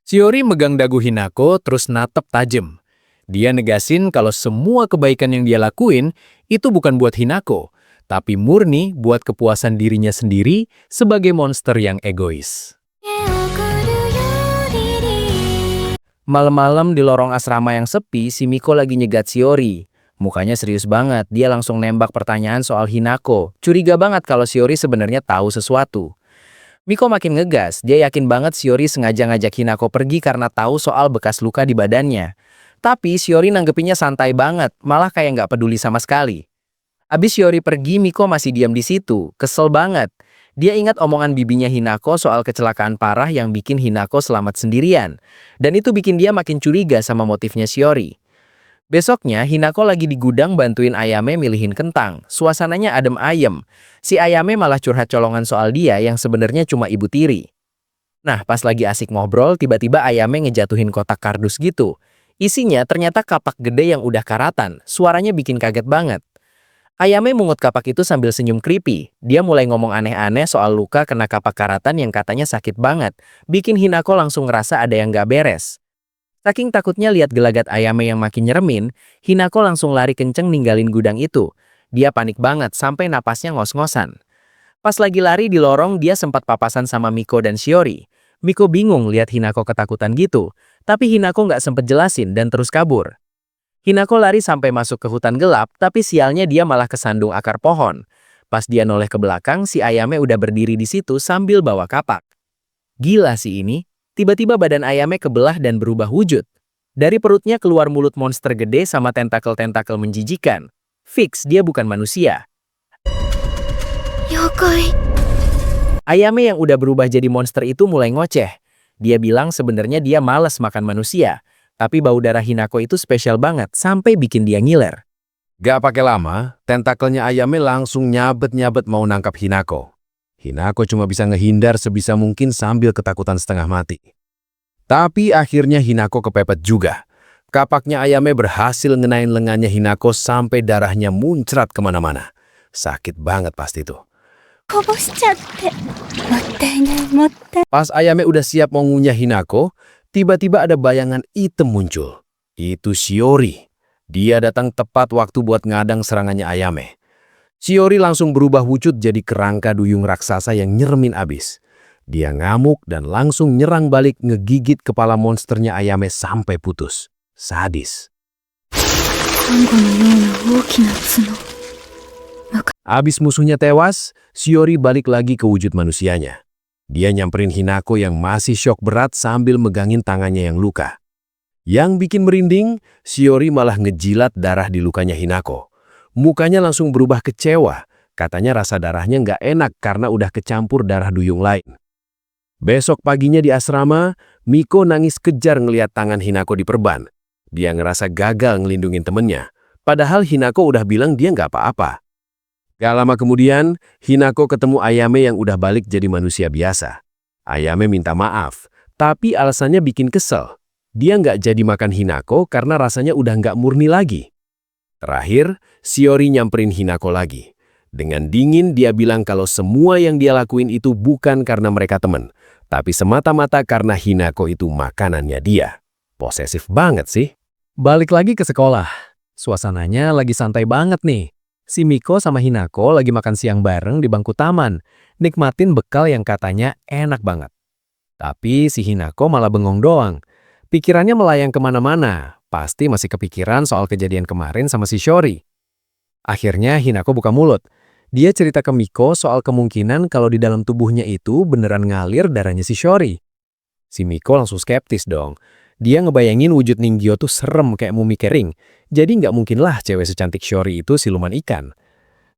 Shiori megang dagu Hinako terus natep tajam. Dia negasin kalau semua kebaikan yang dia lakuin itu bukan buat Hinako, tapi murni buat kepuasan dirinya sendiri sebagai monster yang egois. Malam-malam di lorong asrama yang sepi, si Miko lagi nyegat Shiori. Mukanya serius banget, dia langsung nembak pertanyaan soal Hinako. Curiga banget kalau Shiori sebenarnya tahu sesuatu. Miko makin ngegas, dia yakin banget Shiori sengaja ngajak Hinako pergi karena tahu soal bekas luka di badannya. Tapi Shiori nanggepinnya santai banget, malah kayak nggak peduli sama sekali. Abis Shiori pergi, Miko masih diam di situ, kesel banget. Dia ingat omongan bibinya Hinako soal kecelakaan parah yang bikin Hinako selamat sendirian. Dan itu bikin dia makin curiga sama motifnya Shiori. Besoknya, Hinako lagi di gudang bantuin Ayame milihin kentang. Suasananya adem ayem. Si Ayame malah curhat colongan soal dia yang sebenarnya cuma ibu tiri. Nah, pas lagi asik ngobrol, tiba-tiba Ayame ngejatuhin kotak kardus gitu. Isinya ternyata kapak gede yang udah karatan. Suaranya bikin kaget banget. Ayame mungut kapak itu sambil senyum creepy. Dia mulai ngomong aneh-aneh soal luka kena kapak karatan yang katanya sakit banget. Bikin Hinako langsung ngerasa ada yang gak beres. Saking takutnya lihat gelagat Ayame yang makin nyeremin, Hinako langsung lari kenceng ninggalin gudang itu. Dia panik banget sampai napasnya ngos-ngosan. Pas lagi lari di lorong, dia sempat papasan sama Miko dan Shiori. Miko bingung lihat Hinako ketakutan gitu, tapi Hinako nggak sempet jelasin dan terus kabur. Hinako lari sampai masuk ke hutan gelap, tapi sialnya dia malah kesandung akar pohon. Pas dia noleh ke belakang, si Ayame udah berdiri di situ sambil bawa kapak. Gila sih ini. Tiba-tiba badan Ayame kebelah dan berubah wujud. Dari perutnya keluar mulut monster gede sama tentakel-tentakel menjijikan. Fix, dia bukan manusia. 妖怪。 Ayame yang udah berubah jadi monster itu mulai ngoceh. Dia bilang sebenarnya dia malas makan manusia. Tapi bau darah Hinako itu spesial banget sampai bikin dia ngiler. Gak pakai lama, tentakelnya Ayame langsung nyabet-nyabet mau nangkap Hinako. Hinako cuma bisa ngehindar sebisa mungkin sambil ketakutan setengah mati. Tapi akhirnya Hinako kepepet juga. Kapaknya Ayame berhasil ngenain lengannya Hinako sampai darahnya muncrat kemana-mana. Sakit banget pasti itu. こぼしちゃって。もったいないもったい。 Pas Ayame udah siap mau ngunyah Hinako, tiba-tiba ada bayangan hitam muncul. Itu Shiori. Dia datang tepat waktu buat ngadang serangannya Ayame. Shiori langsung berubah wujud jadi kerangka duyung raksasa yang nyeremin abis. Dia ngamuk dan langsung nyerang balik ngegigit kepala monsternya Ayame sampai putus. Sadis. サンゴのような大きな角。 Abis musuhnya tewas, Shiori balik lagi ke wujud manusianya. Dia nyamperin Hinako yang masih syok berat sambil megangin tangannya yang luka. Yang bikin merinding, Shiori malah ngejilat darah di lukanya Hinako. Mukanya langsung berubah kecewa. Katanya rasa darahnya nggak enak karena udah kecampur darah duyung lain. Besok paginya di asrama, Miko nangis kejar ngelihat tangan Hinako diperban. Dia ngerasa gagal ngelindungin temennya. Padahal Hinako udah bilang dia nggak apa-apa. Gak lama kemudian, Hinako ketemu Ayame yang udah balik jadi manusia biasa. Ayame minta maaf, tapi alasannya bikin kesel. Dia nggak jadi makan Hinako karena rasanya udah nggak murni lagi. Terakhir, Shiori nyamperin Hinako lagi. Dengan dingin dia bilang kalau semua yang dia lakuin itu bukan karena mereka temen, tapi semata-mata karena Hinako itu makanannya dia. Posesif banget sih. Balik lagi ke sekolah. Suasananya lagi santai banget nih. Si Miko sama Hinako lagi makan siang bareng di bangku taman, nikmatin bekal yang katanya enak banget. Tapi si Hinako malah bengong doang. Pikirannya melayang kemana-mana, pasti masih kepikiran soal kejadian kemarin sama si Shiori. Akhirnya Hinako buka mulut. Dia cerita ke Miko soal kemungkinan kalau di dalam tubuhnya itu beneran ngalir darahnya si Shiori. Si Miko langsung skeptis dong. Dia ngebayangin wujud Ninggyo tuh serem kayak mumi kering. Jadi nggak mungkinlah cewek secantik Shiori itu siluman ikan.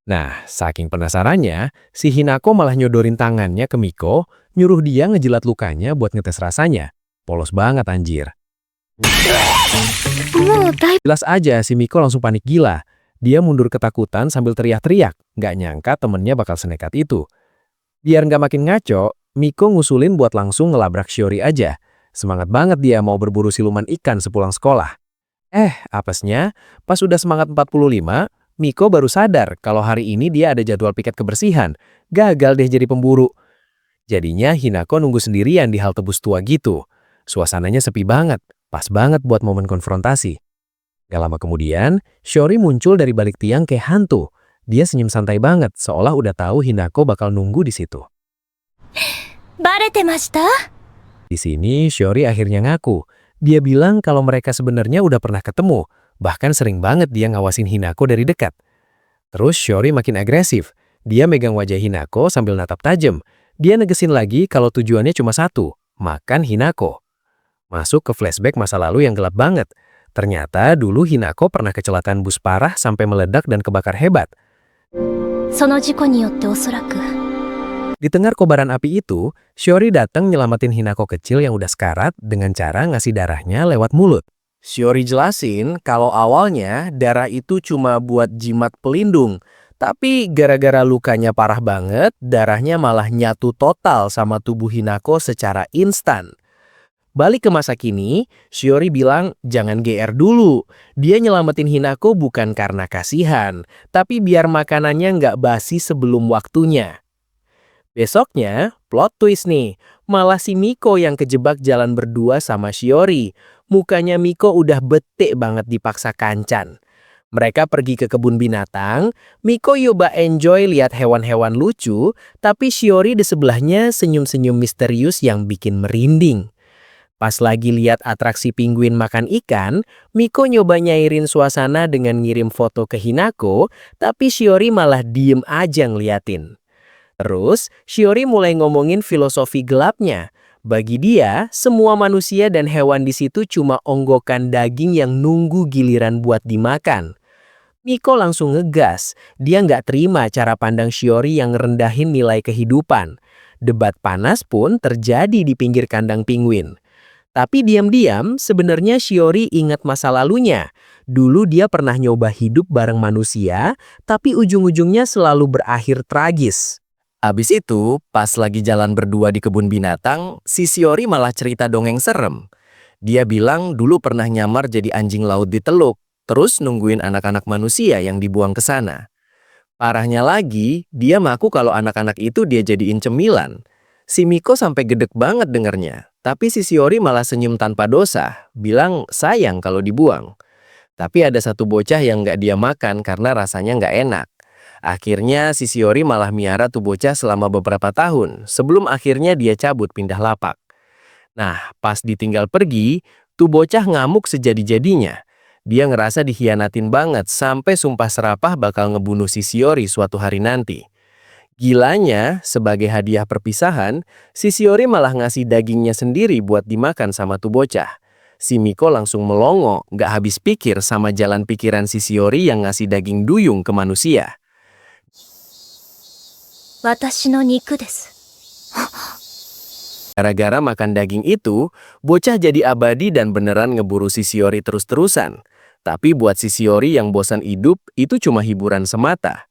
Nah, saking penasarannya, si Hinako malah nyodorin tangannya ke Miko, nyuruh dia ngejilat lukanya buat ngetes rasanya. Polos banget anjir. もうだい Jelas aja si Miko langsung panik gila. Dia mundur ketakutan sambil teriak-teriak. Nggak nyangka temennya bakal senekat itu. Biar nggak makin ngaco, Miko ngusulin buat langsung ngelabrak Shiori aja. Semangat banget dia mau berburu siluman ikan sepulang sekolah. Apesnya, pas udah semangat 45, Miko baru sadar kalau hari ini dia ada jadwal piket kebersihan. Gagal deh jadi pemburu. Jadinya Hinako nunggu sendirian di halte bus tua gitu. Suasananya sepi banget, pas banget buat momen konfrontasi. Gak lama kemudian, Shiori muncul dari balik tiang kayak hantu. Dia senyum santai banget, seolah udah tahu Hinako bakal nunggu di situ. バレてました？ Di sini, Shiori akhirnya ngaku. Dia bilang kalau mereka sebenarnya udah pernah ketemu, bahkan sering banget dia ngawasin Hinako dari dekat. Terus Shiori makin agresif. Dia megang wajah Hinako sambil natap tajam. Dia negesin lagi kalau tujuannya cuma satu, makan Hinako. Masuk ke flashback masa lalu yang gelap banget. Ternyata dulu Hinako pernah kecelakaan bus parah sampai meledak dan kebakar hebat. その事故によっておそらく Di tengah kobaran api itu, Shiori datang nyelamatin Hinako kecil yang udah sekarat dengan cara ngasih darahnya lewat mulut. Shiori jelasin kalau awalnya darah itu cuma buat jimat pelindung, tapi gara-gara lukanya parah banget, darahnya malah nyatu total sama tubuh Hinako secara instan. Balik ke masa kini, Shiori bilang jangan GR dulu. Dia nyelamatin Hinako bukan karena kasihan, tapi biar makanannya nggak basi sebelum waktunya. Besoknya, plot twist nih. Malah si Miko yang kejebak jalan berdua sama Shiori. Mukanya Miko udah bete banget dipaksa kancan. Mereka pergi ke kebun binatang, Miko yoba enjoy lihat hewan-hewan lucu, tapi Shiori di sebelahnya senyum-senyum misterius yang bikin merinding. Pas lagi lihat atraksi penguin makan ikan, Miko nyoba nyairin suasana dengan ngirim foto ke Hinako, tapi Shiori malah diem aja ngeliatin. Terus, Shiori mulai ngomongin filosofi gelapnya. Bagi dia, semua manusia dan hewan di situ cuma onggokan daging yang nunggu giliran buat dimakan. Miko langsung ngegas. Dia nggak terima cara pandang Shiori yang ngerendahin nilai kehidupan. Debat panas pun terjadi di pinggir kandang penguin. Tapi diam-diam, sebenarnya Shiori ingat masa lalunya. Dulu dia pernah nyoba hidup bareng manusia, tapi ujung-ujungnya selalu berakhir tragis. Abis itu, pas lagi jalan berdua di kebun binatang, si Shiori malah cerita dongeng serem. Dia bilang dulu pernah nyamar jadi anjing laut di teluk, terus nungguin anak-anak manusia yang dibuang ke sana. Parahnya lagi, dia ngaku kalau anak-anak itu dia jadiin cemilan. Si Miko sampai gedek banget dengernya, tapi si Shiori malah senyum tanpa dosa, bilang sayang kalau dibuang. Tapi ada satu bocah yang nggak dia makan karena rasanya nggak enak. Akhirnya si Shiori malah miara tuh bocah selama beberapa tahun, sebelum akhirnya dia cabut pindah lapak. Nah, pas ditinggal pergi, tuh bocah ngamuk sejadi-jadinya. Dia ngerasa dikhianatin banget sampai sumpah serapah bakal ngebunuh si Shiori suatu hari nanti. Gilanya, sebagai hadiah perpisahan, si Shiori malah ngasih dagingnya sendiri buat dimakan sama tuh bocah. Si Miko langsung melongo, nggak habis pikir sama jalan pikiran si Shiori yang ngasih daging duyung ke manusia. 私の肉です。 Gara-gara makan daging itu, bocah jadi abadi dan beneran ngeburu si Shiori terus-terusan. Tapi buat si Shiori yang bosan hidup, itu cuma hiburan semata.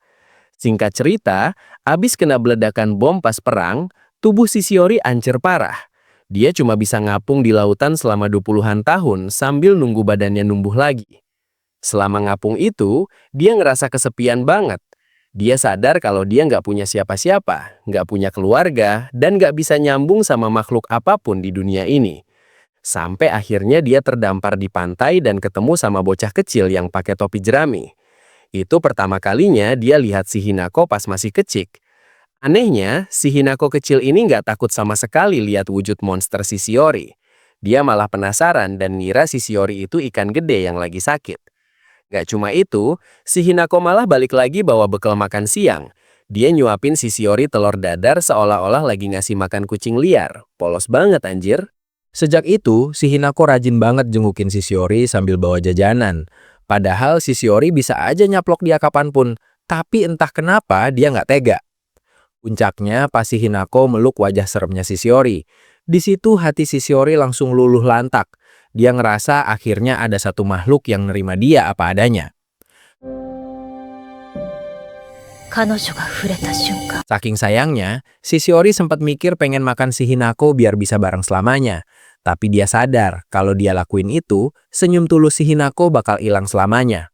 Singkat cerita, abis kena beledakan bom pas perang, tubuh si Shiori ancur parah. Dia cuma bisa ngapung di lautan selama 20-an tahun sambil nunggu badannya numbuh lagi. Selama ngapung itu, dia ngerasa kesepian banget. Dia sadar kalau dia nggak punya siapa-siapa, nggak punya keluarga, dan nggak bisa nyambung sama makhluk apapun di dunia ini. Sampai akhirnya dia terdampar di pantai dan ketemu sama bocah kecil yang pakai topi jerami. Itu pertama kalinya dia lihat si Hinako pas masih kecil. Anehnya, si Hinako kecil ini nggak takut sama sekali lihat wujud monster si Shiori. Dia malah penasaran dan ngira si Shiori itu ikan gede yang lagi sakit. Gak cuma itu, si Hinako malah balik lagi bawa bekal makan siang. Dia nyuapin si Shiori telur dadar seolah-olah lagi ngasih makan kucing liar. Polos banget anjir. Sejak itu, si Hinako rajin banget jengukin si Shiori sambil bawa jajanan. Padahal si Shiori bisa aja nyaplok dia kapanpun, tapi entah kenapa dia nggak tega. Puncaknya pas si Hinako meluk wajah seremnya si Shiori. Di situ hati si Shiori langsung luluh lantak. Dia ngerasa akhirnya ada satu makhluk yang nerima dia apa adanya. 彼女が触れた瞬間、 Saking sayangnya, si Shiori sempat mikir pengen makan si Hinako biar bisa bareng selamanya. Tapi dia sadar kalau dia lakuin itu, senyum tulus si Hinako bakal hilang selamanya.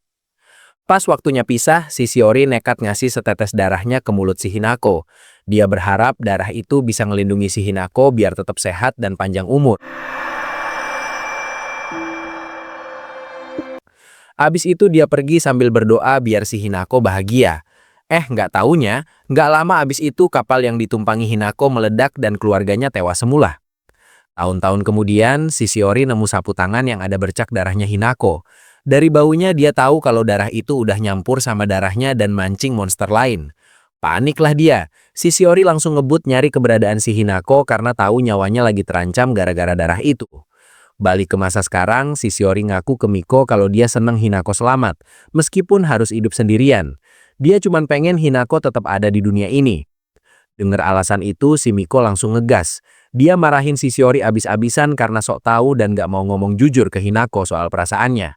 Pas waktunya pisah, si Shiori nekat ngasih setetes darahnya ke mulut si Hinako. Dia berharap darah itu bisa ngelindungi si Hinako biar tetap sehat dan panjang umur. Abis itu dia pergi sambil berdoa biar si Hinako bahagia. Nggak taunya, nggak lama abis itu kapal yang ditumpangi Hinako meledak dan keluarganya tewas semula. Tahun-tahun kemudian, si Shiori nemu sapu tangan yang ada bercak darahnya Hinako. Dari baunya dia tahu kalau darah itu udah nyampur sama darahnya dan mancing monster lain. Paniklah dia. Si Shiori langsung ngebut nyari keberadaan si Hinako karena tahu nyawanya lagi terancam gara-gara darah itu. Balik ke masa sekarang, si Shiori ngaku ke Miko kalau dia seneng Hinako selamat, meskipun harus hidup sendirian. Dia cuma pengen Hinako tetap ada di dunia ini. Dengar alasan itu, si Miko langsung ngegas. Dia marahin si Shiori abis-abisan karena sok tahu dan gak mau ngomong jujur ke Hinako soal perasaannya.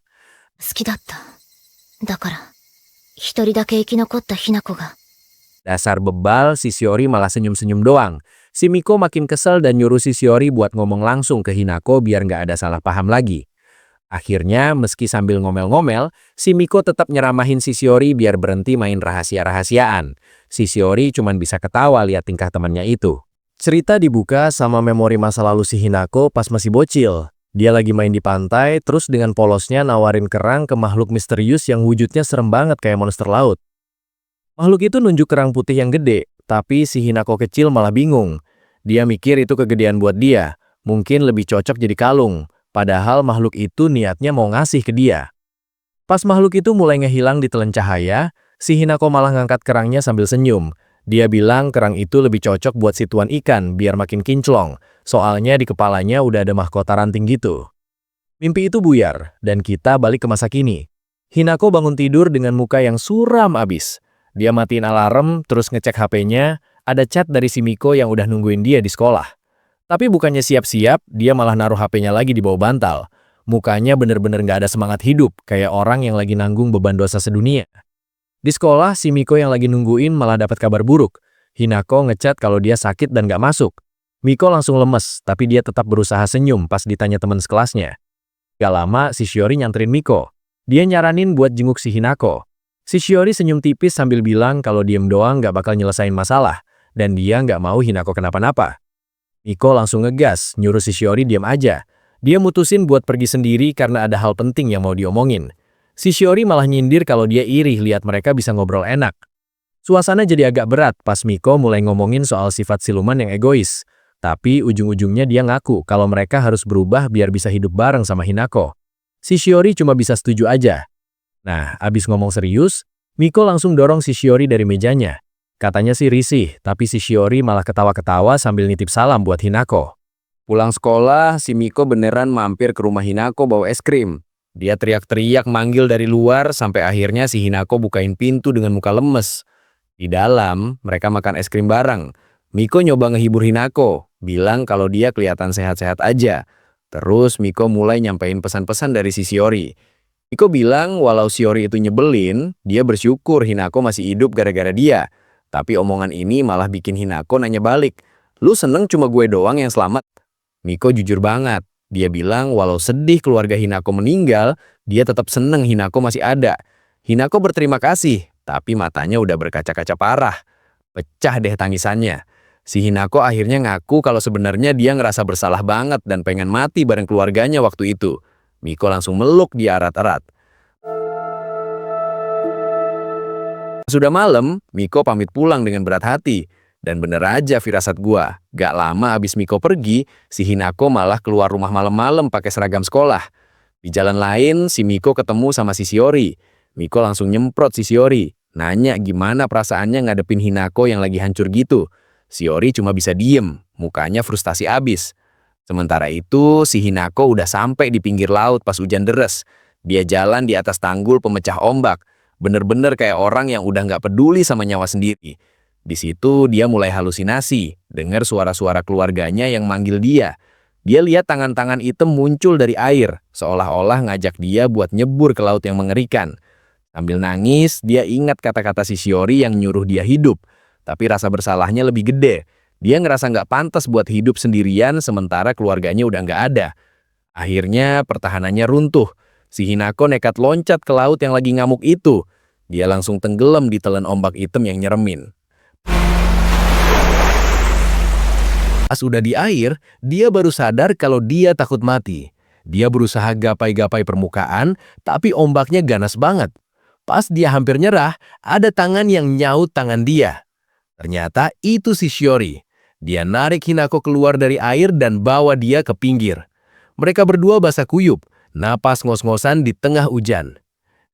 好きだった。だから、一人だけ生き残ったひな子が。 Dasar bebal, si Shiori malah senyum-senyum doang. Si Miko makin kesel dan nyuruh si Shiori buat ngomong langsung ke Hinako biar nggak ada salah paham lagi. Akhirnya, meski sambil ngomel-ngomel, si Miko tetap nyeramahin si Shiori biar berhenti main rahasia-rahasiaan. Si Shiori cuman bisa ketawa lihat tingkah temannya itu. Cerita dibuka sama memori masa lalu si Hinako pas masih bocil. Dia lagi main di pantai, terus dengan polosnya nawarin kerang ke makhluk misterius yang wujudnya serem banget kayak monster laut. Makhluk itu nunjuk kerang putih yang gede, tapi si Hinako kecil malah bingung. Dia mikir itu kegedean buat dia, mungkin lebih cocok jadi kalung. Padahal makhluk itu niatnya mau ngasih ke dia. Pas makhluk itu mulai ngehilang di telan cahaya, si Hinako malah ngangkat kerangnya sambil senyum. Dia bilang kerang itu lebih cocok buat si tuan ikan biar makin kinclong, soalnya di kepalanya udah ada mahkota ranting gitu. Mimpi itu buyar, dan kita balik ke masa kini. Hinako bangun tidur dengan muka yang suram abis. Dia matiin alarm, terus ngecek HP-nya, ada chat dari si Miko yang udah nungguin dia di sekolah. Tapi bukannya siap-siap, dia malah naruh HP-nya lagi di bawah bantal. Mukanya bener-bener gak ada semangat hidup, kayak orang yang lagi nanggung beban dosa sedunia. Di sekolah, si Miko yang lagi nungguin malah dapat kabar buruk. Hinako ngechat kalau dia sakit dan gak masuk. Miko langsung lemes, tapi dia tetap berusaha senyum pas ditanya teman sekelasnya. Gak lama, si Shiori nyamperin Miko. Dia nyaranin buat jenguk si Hinako. Si Shiori senyum tipis sambil bilang kalau diem doang gak bakal nyelesain masalah, dan dia gak mau Hinako kenapa-napa. Miko langsung ngegas, nyuruh si Shiori diam aja. Dia mutusin buat pergi sendiri karena ada hal penting yang mau diomongin. Si Shiori malah nyindir kalau dia iri lihat mereka bisa ngobrol enak. Suasana jadi agak berat pas Miko mulai ngomongin soal sifat siluman yang egois. Tapi ujung-ujungnya dia ngaku kalau mereka harus berubah biar bisa hidup bareng sama Hinako. Si Shiori cuma bisa setuju aja. Nah, abis ngomong serius, Miko langsung dorong si Shiori dari mejanya. Katanya sih risih, tapi si Shiori malah ketawa-ketawa sambil nitip salam buat Hinako. Pulang sekolah, si Miko beneran mampir ke rumah Hinako bawa es krim. Dia teriak-teriak manggil dari luar sampai akhirnya si Hinako bukain pintu dengan muka lemes. Di dalam, mereka makan es krim bareng. Miko nyoba ngehibur Hinako, bilang kalau dia kelihatan sehat-sehat aja. Terus Miko mulai nyampein pesan-pesan dari si Shiori. Miko bilang walau Shiori itu nyebelin, dia bersyukur Hinako masih hidup gara-gara dia. Tapi omongan ini malah bikin Hinako nanya balik. Lu seneng cuma gue doang yang selamat? Miko jujur banget. Dia bilang walau sedih keluarga Hinako meninggal, dia tetap seneng Hinako masih ada. Hinako berterima kasih, tapi matanya udah berkaca-kaca parah. Pecah deh tangisannya. Si Hinako akhirnya ngaku kalau sebenarnya dia ngerasa bersalah banget dan pengen mati bareng keluarganya waktu itu. Miko langsung meluk dia erat-erat. Sudah malam, Miko pamit pulang dengan berat hati. Dan bener aja firasat gua, gak lama abis Miko pergi, si Hinako malah keluar rumah malam-malam pakai seragam sekolah. Di jalan lain, si Miko ketemu sama si Shiori. Miko langsung nyemprot si Shiori, nanya gimana perasaannya ngadepin Hinako yang lagi hancur gitu. Shiori cuma bisa diem, mukanya frustasi abis. Sementara itu, si Hinako udah sampai di pinggir laut pas hujan deres. Dia jalan di atas tanggul pemecah ombak. Bener-bener kayak orang yang udah nggak peduli sama nyawa sendiri. Di situ dia mulai halusinasi, dengar suara-suara keluarganya yang manggil dia. Dia lihat tangan-tangan hitam muncul dari air, seolah-olah ngajak dia buat nyebur ke laut yang mengerikan. Sambil nangis, dia ingat kata-kata si Shiori yang nyuruh dia hidup. Tapi rasa bersalahnya lebih gede. Dia ngerasa nggak pantas buat hidup sendirian sementara keluarganya udah nggak ada. Akhirnya pertahanannya runtuh. Si Hinako nekat loncat ke laut yang lagi ngamuk itu. Dia langsung tenggelam di telan ombak hitam yang nyeremin. Pas udah di air, dia baru sadar kalau dia takut mati. Dia berusaha gapai-gapai permukaan, tapi ombaknya ganas banget. Pas dia hampir nyerah, ada tangan yang nyaut tangan dia. Ternyata itu si Shiori. Dia narik Hinako keluar dari air dan bawa dia ke pinggir. Mereka berdua basah kuyup, napas ngos-ngosan di tengah hujan.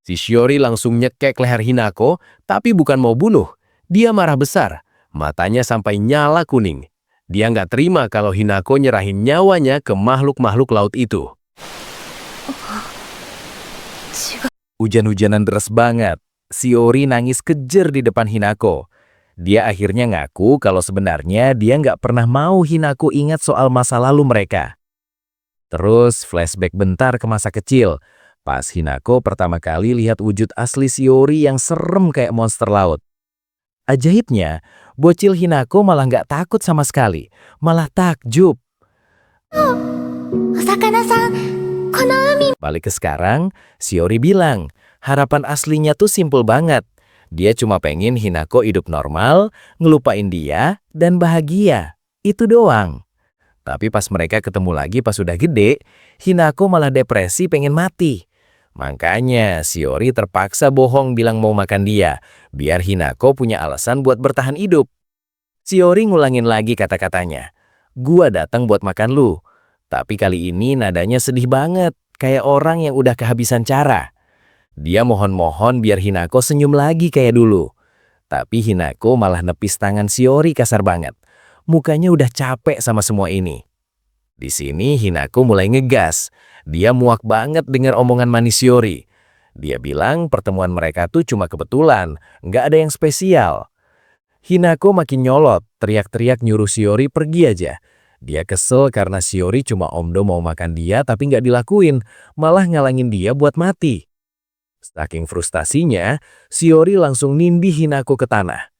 Si Shiori langsung nyekek leher Hinako, tapi bukan mau bunuh. Dia marah besar, matanya sampai nyala kuning. Dia nggak terima kalau Hinako nyerahin nyawanya ke makhluk-makhluk laut itu. Hujan-hujanan deras banget. Shiori nangis kejer di depan Hinako. Dia akhirnya ngaku kalau sebenarnya dia nggak pernah mau Hinako ingat soal masa lalu mereka. Terus flashback bentar ke masa kecil. Pas Hinako pertama kali lihat wujud asli Shiori yang serem kayak monster laut. Ajaibnya, bocil Hinako malah nggak takut sama sekali, malah takjub. お魚さん、この海 Balik ke sekarang, Shiori bilang, harapan aslinya tuh simple banget. Dia cuma pengen Hinako hidup normal, ngelupain dia, dan bahagia. Itu doang. Tapi pas mereka ketemu lagi pas udah gede, Hinako malah depresi pengen mati. Makanya Shiori terpaksa bohong bilang mau makan dia, biar Hinako punya alasan buat bertahan hidup. Shiori ngulangin lagi kata-katanya. Gua datang buat makan lu. Tapi kali ini nadanya sedih banget, kayak orang yang udah kehabisan cara. Dia mohon-mohon biar Hinako senyum lagi kayak dulu. Tapi Hinako malah nepis tangan Shiori kasar banget. Mukanya udah capek sama semua ini. Di sini Hinako mulai ngegas. Dia muak banget dengar omongan manis Shiori. Dia bilang pertemuan mereka tuh cuma kebetulan, nggak ada yang spesial. Hinako makin nyolot, teriak-teriak nyuruh Shiori pergi aja. Dia kesel karena Shiori cuma omdo mau makan dia tapi nggak dilakuin, malah ngalangin dia buat mati. Saking frustasinya, Shiori langsung nindih Hinako ke tanah.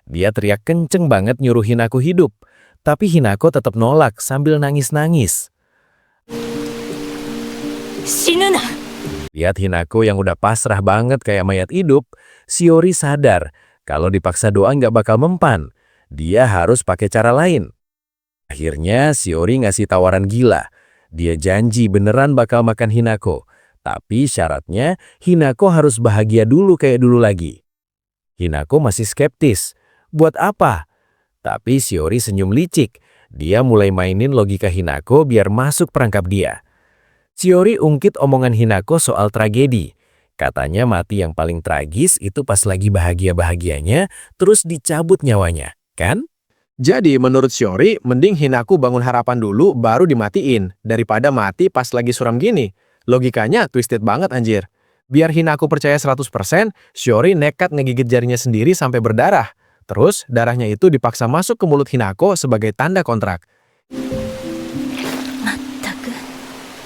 Dia teriak kenceng banget nyuruh Hinako hidup, tapi Hinako tetap nolak sambil nangis-nangis. 死ぬな Lihat Hinako yang udah pasrah banget kayak mayat hidup, Shiori sadar kalau dipaksa doa nggak bakal mempan. Dia harus pakai cara lain. Akhirnya Shiori ngasih tawaran gila. Dia janji beneran bakal makan Hinako. Tapi syaratnya Hinako harus bahagia dulu kayak dulu lagi. Hinako masih skeptis. Buat apa? Tapi Shiori senyum licik. Dia mulai mainin logika Hinako biar masuk perangkap dia. Shiori ungkit omongan Hinako soal tragedi. Katanya mati yang paling tragis itu pas lagi bahagia-bahagianya, terus dicabut nyawanya, kan? Jadi menurut Shiori, mending Hinako bangun harapan dulu baru dimatiin, daripada mati pas lagi suram gini. Logikanya twisted banget anjir. Biar Hinako percaya 100%, Shiori nekat ngegigit jarinya sendiri sampai berdarah. Terus darahnya itu dipaksa masuk ke mulut Hinako sebagai tanda kontrak.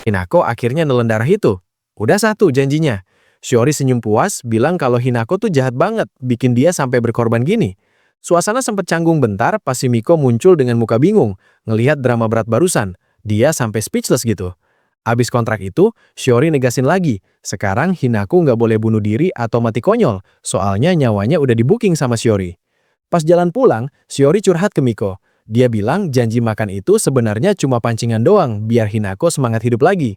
Hinako akhirnya nelen darah itu. Udah satu janjinya. Shiori senyum puas, bilang kalau Hinako tuh jahat banget, bikin dia sampai berkorban gini. Suasana sempat canggung bentar pas si Miko muncul dengan muka bingung, ngelihat drama berat barusan. Dia sampai speechless gitu. Abis kontrak itu, Shiori negasin lagi. Sekarang Hinako nggak boleh bunuh diri atau mati konyol, soalnya nyawanya udah di-booking sama Shiori. Pas jalan pulang, Shiori curhat ke Miko. Dia bilang janji makan itu sebenarnya cuma pancingan doang, biar Hinako semangat hidup lagi.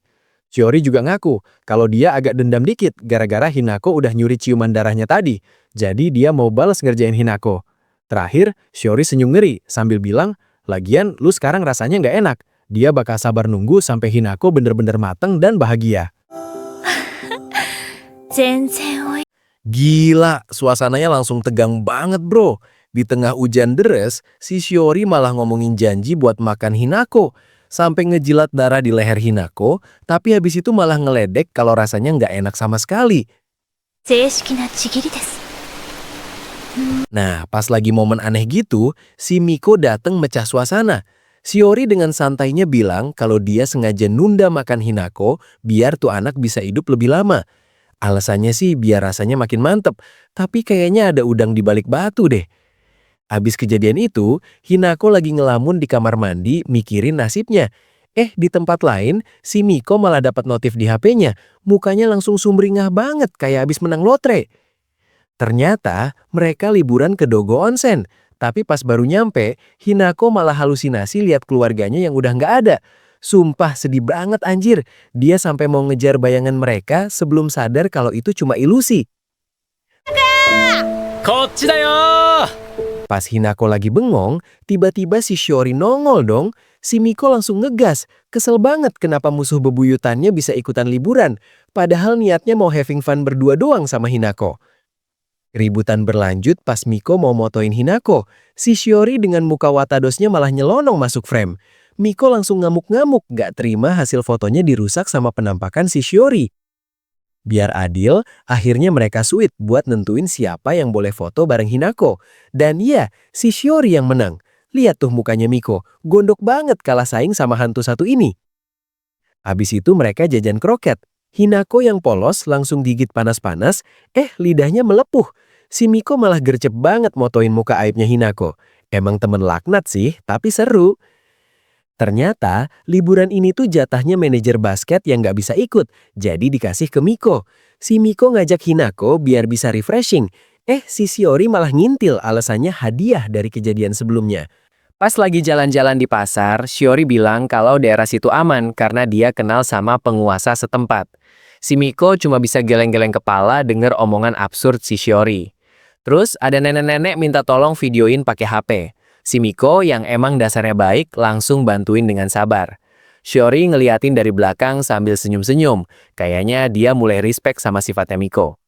Shiori juga ngaku kalau dia agak dendam dikit gara-gara Hinako udah nyuri ciuman darahnya tadi. Jadi dia mau balas ngerjain Hinako. Terakhir, Shiori senyum ngeri sambil bilang, lagian lu sekarang rasanya nggak enak. Dia bakal sabar nunggu sampai Hinako bener-bener mateng dan bahagia. Gila, suasananya langsung tegang banget bro. Di tengah hujan deres, si Shiori malah ngomongin janji buat makan Hinako. Sampai ngejilat darah di leher Hinako, tapi habis itu malah ngeledek kalau rasanya nggak enak sama sekali. Nah, pas lagi momen aneh gitu, si Miko dateng mecah suasana. Shiori dengan santainya bilang kalau dia sengaja nunda makan Hinako biar tuh anak bisa hidup lebih lama. Alasannya sih biar rasanya makin mantep, tapi kayaknya ada udang di balik batu deh. Abis kejadian itu, Hinako lagi ngelamun di kamar mandi mikirin nasibnya. Di tempat lain, si Miko malah dapat notif di HP-nya. Mukanya langsung sumringah banget kayak abis menang lotre. Ternyata mereka liburan ke Dogo Onsen. Tapi pas baru nyampe, Hinako malah halusinasi lihat keluarganya yang udah nggak ada. Sumpah sedih banget anjir. Dia sampai mau ngejar bayangan mereka sebelum sadar kalau itu cuma ilusi. Pas Hinako lagi bengong, tiba-tiba si Shiori nongol dong. Si Miko langsung ngegas. Kesel banget kenapa musuh bebuyutannya bisa ikutan liburan. Padahal niatnya mau having fun berdua doang sama Hinako. Keributan berlanjut pas Miko mau motoin Hinako. Si Shiori dengan muka watadosnya malah nyelonong masuk frame. Miko langsung ngamuk-ngamuk, gak terima hasil fotonya dirusak sama penampakan si Shiori. Biar adil, akhirnya mereka sweet buat nentuin siapa yang boleh foto bareng Hinako. Dan ya, si Shiori yang menang. Lihat tuh mukanya Miko, gondok banget kalah saing sama hantu satu ini. Habis itu mereka jajan kroket. Hinako yang polos langsung gigit panas-panas, lidahnya melepuh. Si Miko malah gercep banget motoin muka aibnya Hinako. Emang temen laknat sih, tapi seru. Ternyata, liburan ini tuh jatahnya manajer basket yang gak bisa ikut, jadi dikasih ke Miko. Si Miko ngajak Hinako biar bisa refreshing. Si Shiori malah ngintil alasannya hadiah dari kejadian sebelumnya. Pas lagi jalan-jalan di pasar, Shiori bilang kalau daerah situ aman karena dia kenal sama penguasa setempat. Si Miko cuma bisa geleng-geleng kepala denger omongan absurd si Shiori. Terus ada nenek-nenek minta tolong videoin pakai HP. Si Miko yang emang dasarnya baik langsung bantuin dengan sabar. Shiori ngeliatin dari belakang sambil senyum-senyum. Kayaknya dia mulai respect sama sifatnya Miko.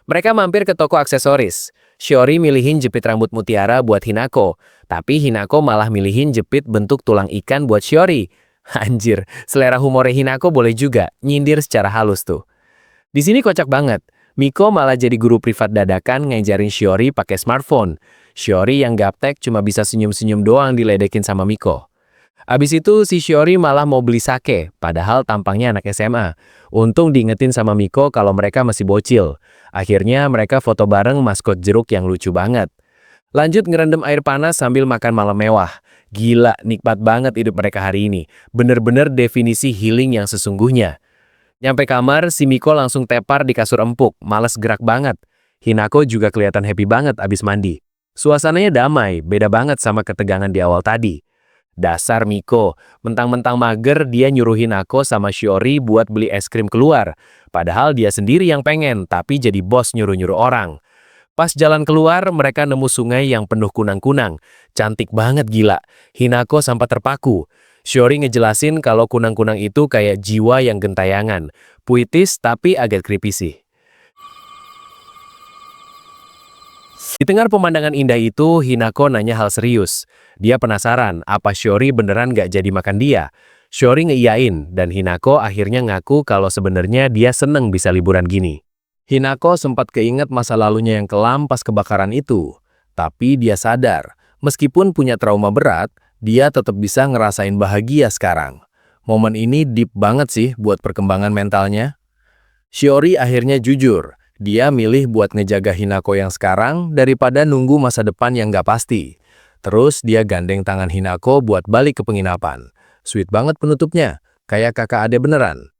Mereka mampir ke toko aksesoris. Shiori milihin jepit rambut mutiara buat Hinako. Tapi Hinako malah milihin jepit bentuk tulang ikan buat Shiori. Anjir, selera humornya Hinako boleh juga, nyindir secara halus tuh. Di sini kocak banget. Miko malah jadi guru privat dadakan ngajarin Shiori pakai smartphone. Shiori yang gaptek cuma bisa senyum-senyum doang diledekin sama Miko. Abis itu si Shiori malah mau beli sake, padahal tampangnya anak SMA. Untung diingetin sama Miko kalau mereka masih bocil. Akhirnya mereka foto bareng maskot jeruk yang lucu banget. Lanjut ngerendam air panas sambil makan malam mewah. Gila, nikmat banget hidup mereka hari ini. Bener-bener definisi healing yang sesungguhnya. Nyampe kamar, si Miko langsung tepar di kasur empuk, males gerak banget. Hinako juga kelihatan happy banget abis mandi. Suasananya damai, beda banget sama ketegangan di awal tadi. Dasar Miko, mentang-mentang mager dia nyuruh Hinako sama Shiori buat beli es krim keluar. Padahal dia sendiri yang pengen, tapi jadi bos nyuruh-nyuruh orang. Pas jalan keluar, mereka nemu sungai yang penuh kunang-kunang. Cantik banget gila. Hinako sampai terpaku. Shiori ngejelasin kalau kunang-kunang itu kayak jiwa yang gentayangan. Puitis tapi agak creepy sih. Di tengah pemandangan indah itu, Hinako nanya hal serius. Dia penasaran apa Shiori beneran gak jadi makan dia. Shiori ngeiyain dan Hinako akhirnya ngaku kalau sebenarnya dia seneng bisa liburan gini. Hinako sempat keinget masa lalunya yang kelam pas kebakaran itu. Tapi dia sadar, meskipun punya trauma berat, dia tetap bisa ngerasain bahagia sekarang. Momen ini deep banget sih buat perkembangan mentalnya. Shiori akhirnya jujur. Dia milih buat ngejaga Hinako yang sekarang daripada nunggu masa depan yang gak pasti. Terus dia gandeng tangan Hinako buat balik ke penginapan. Sweet banget penutupnya, kayak kakak ade beneran.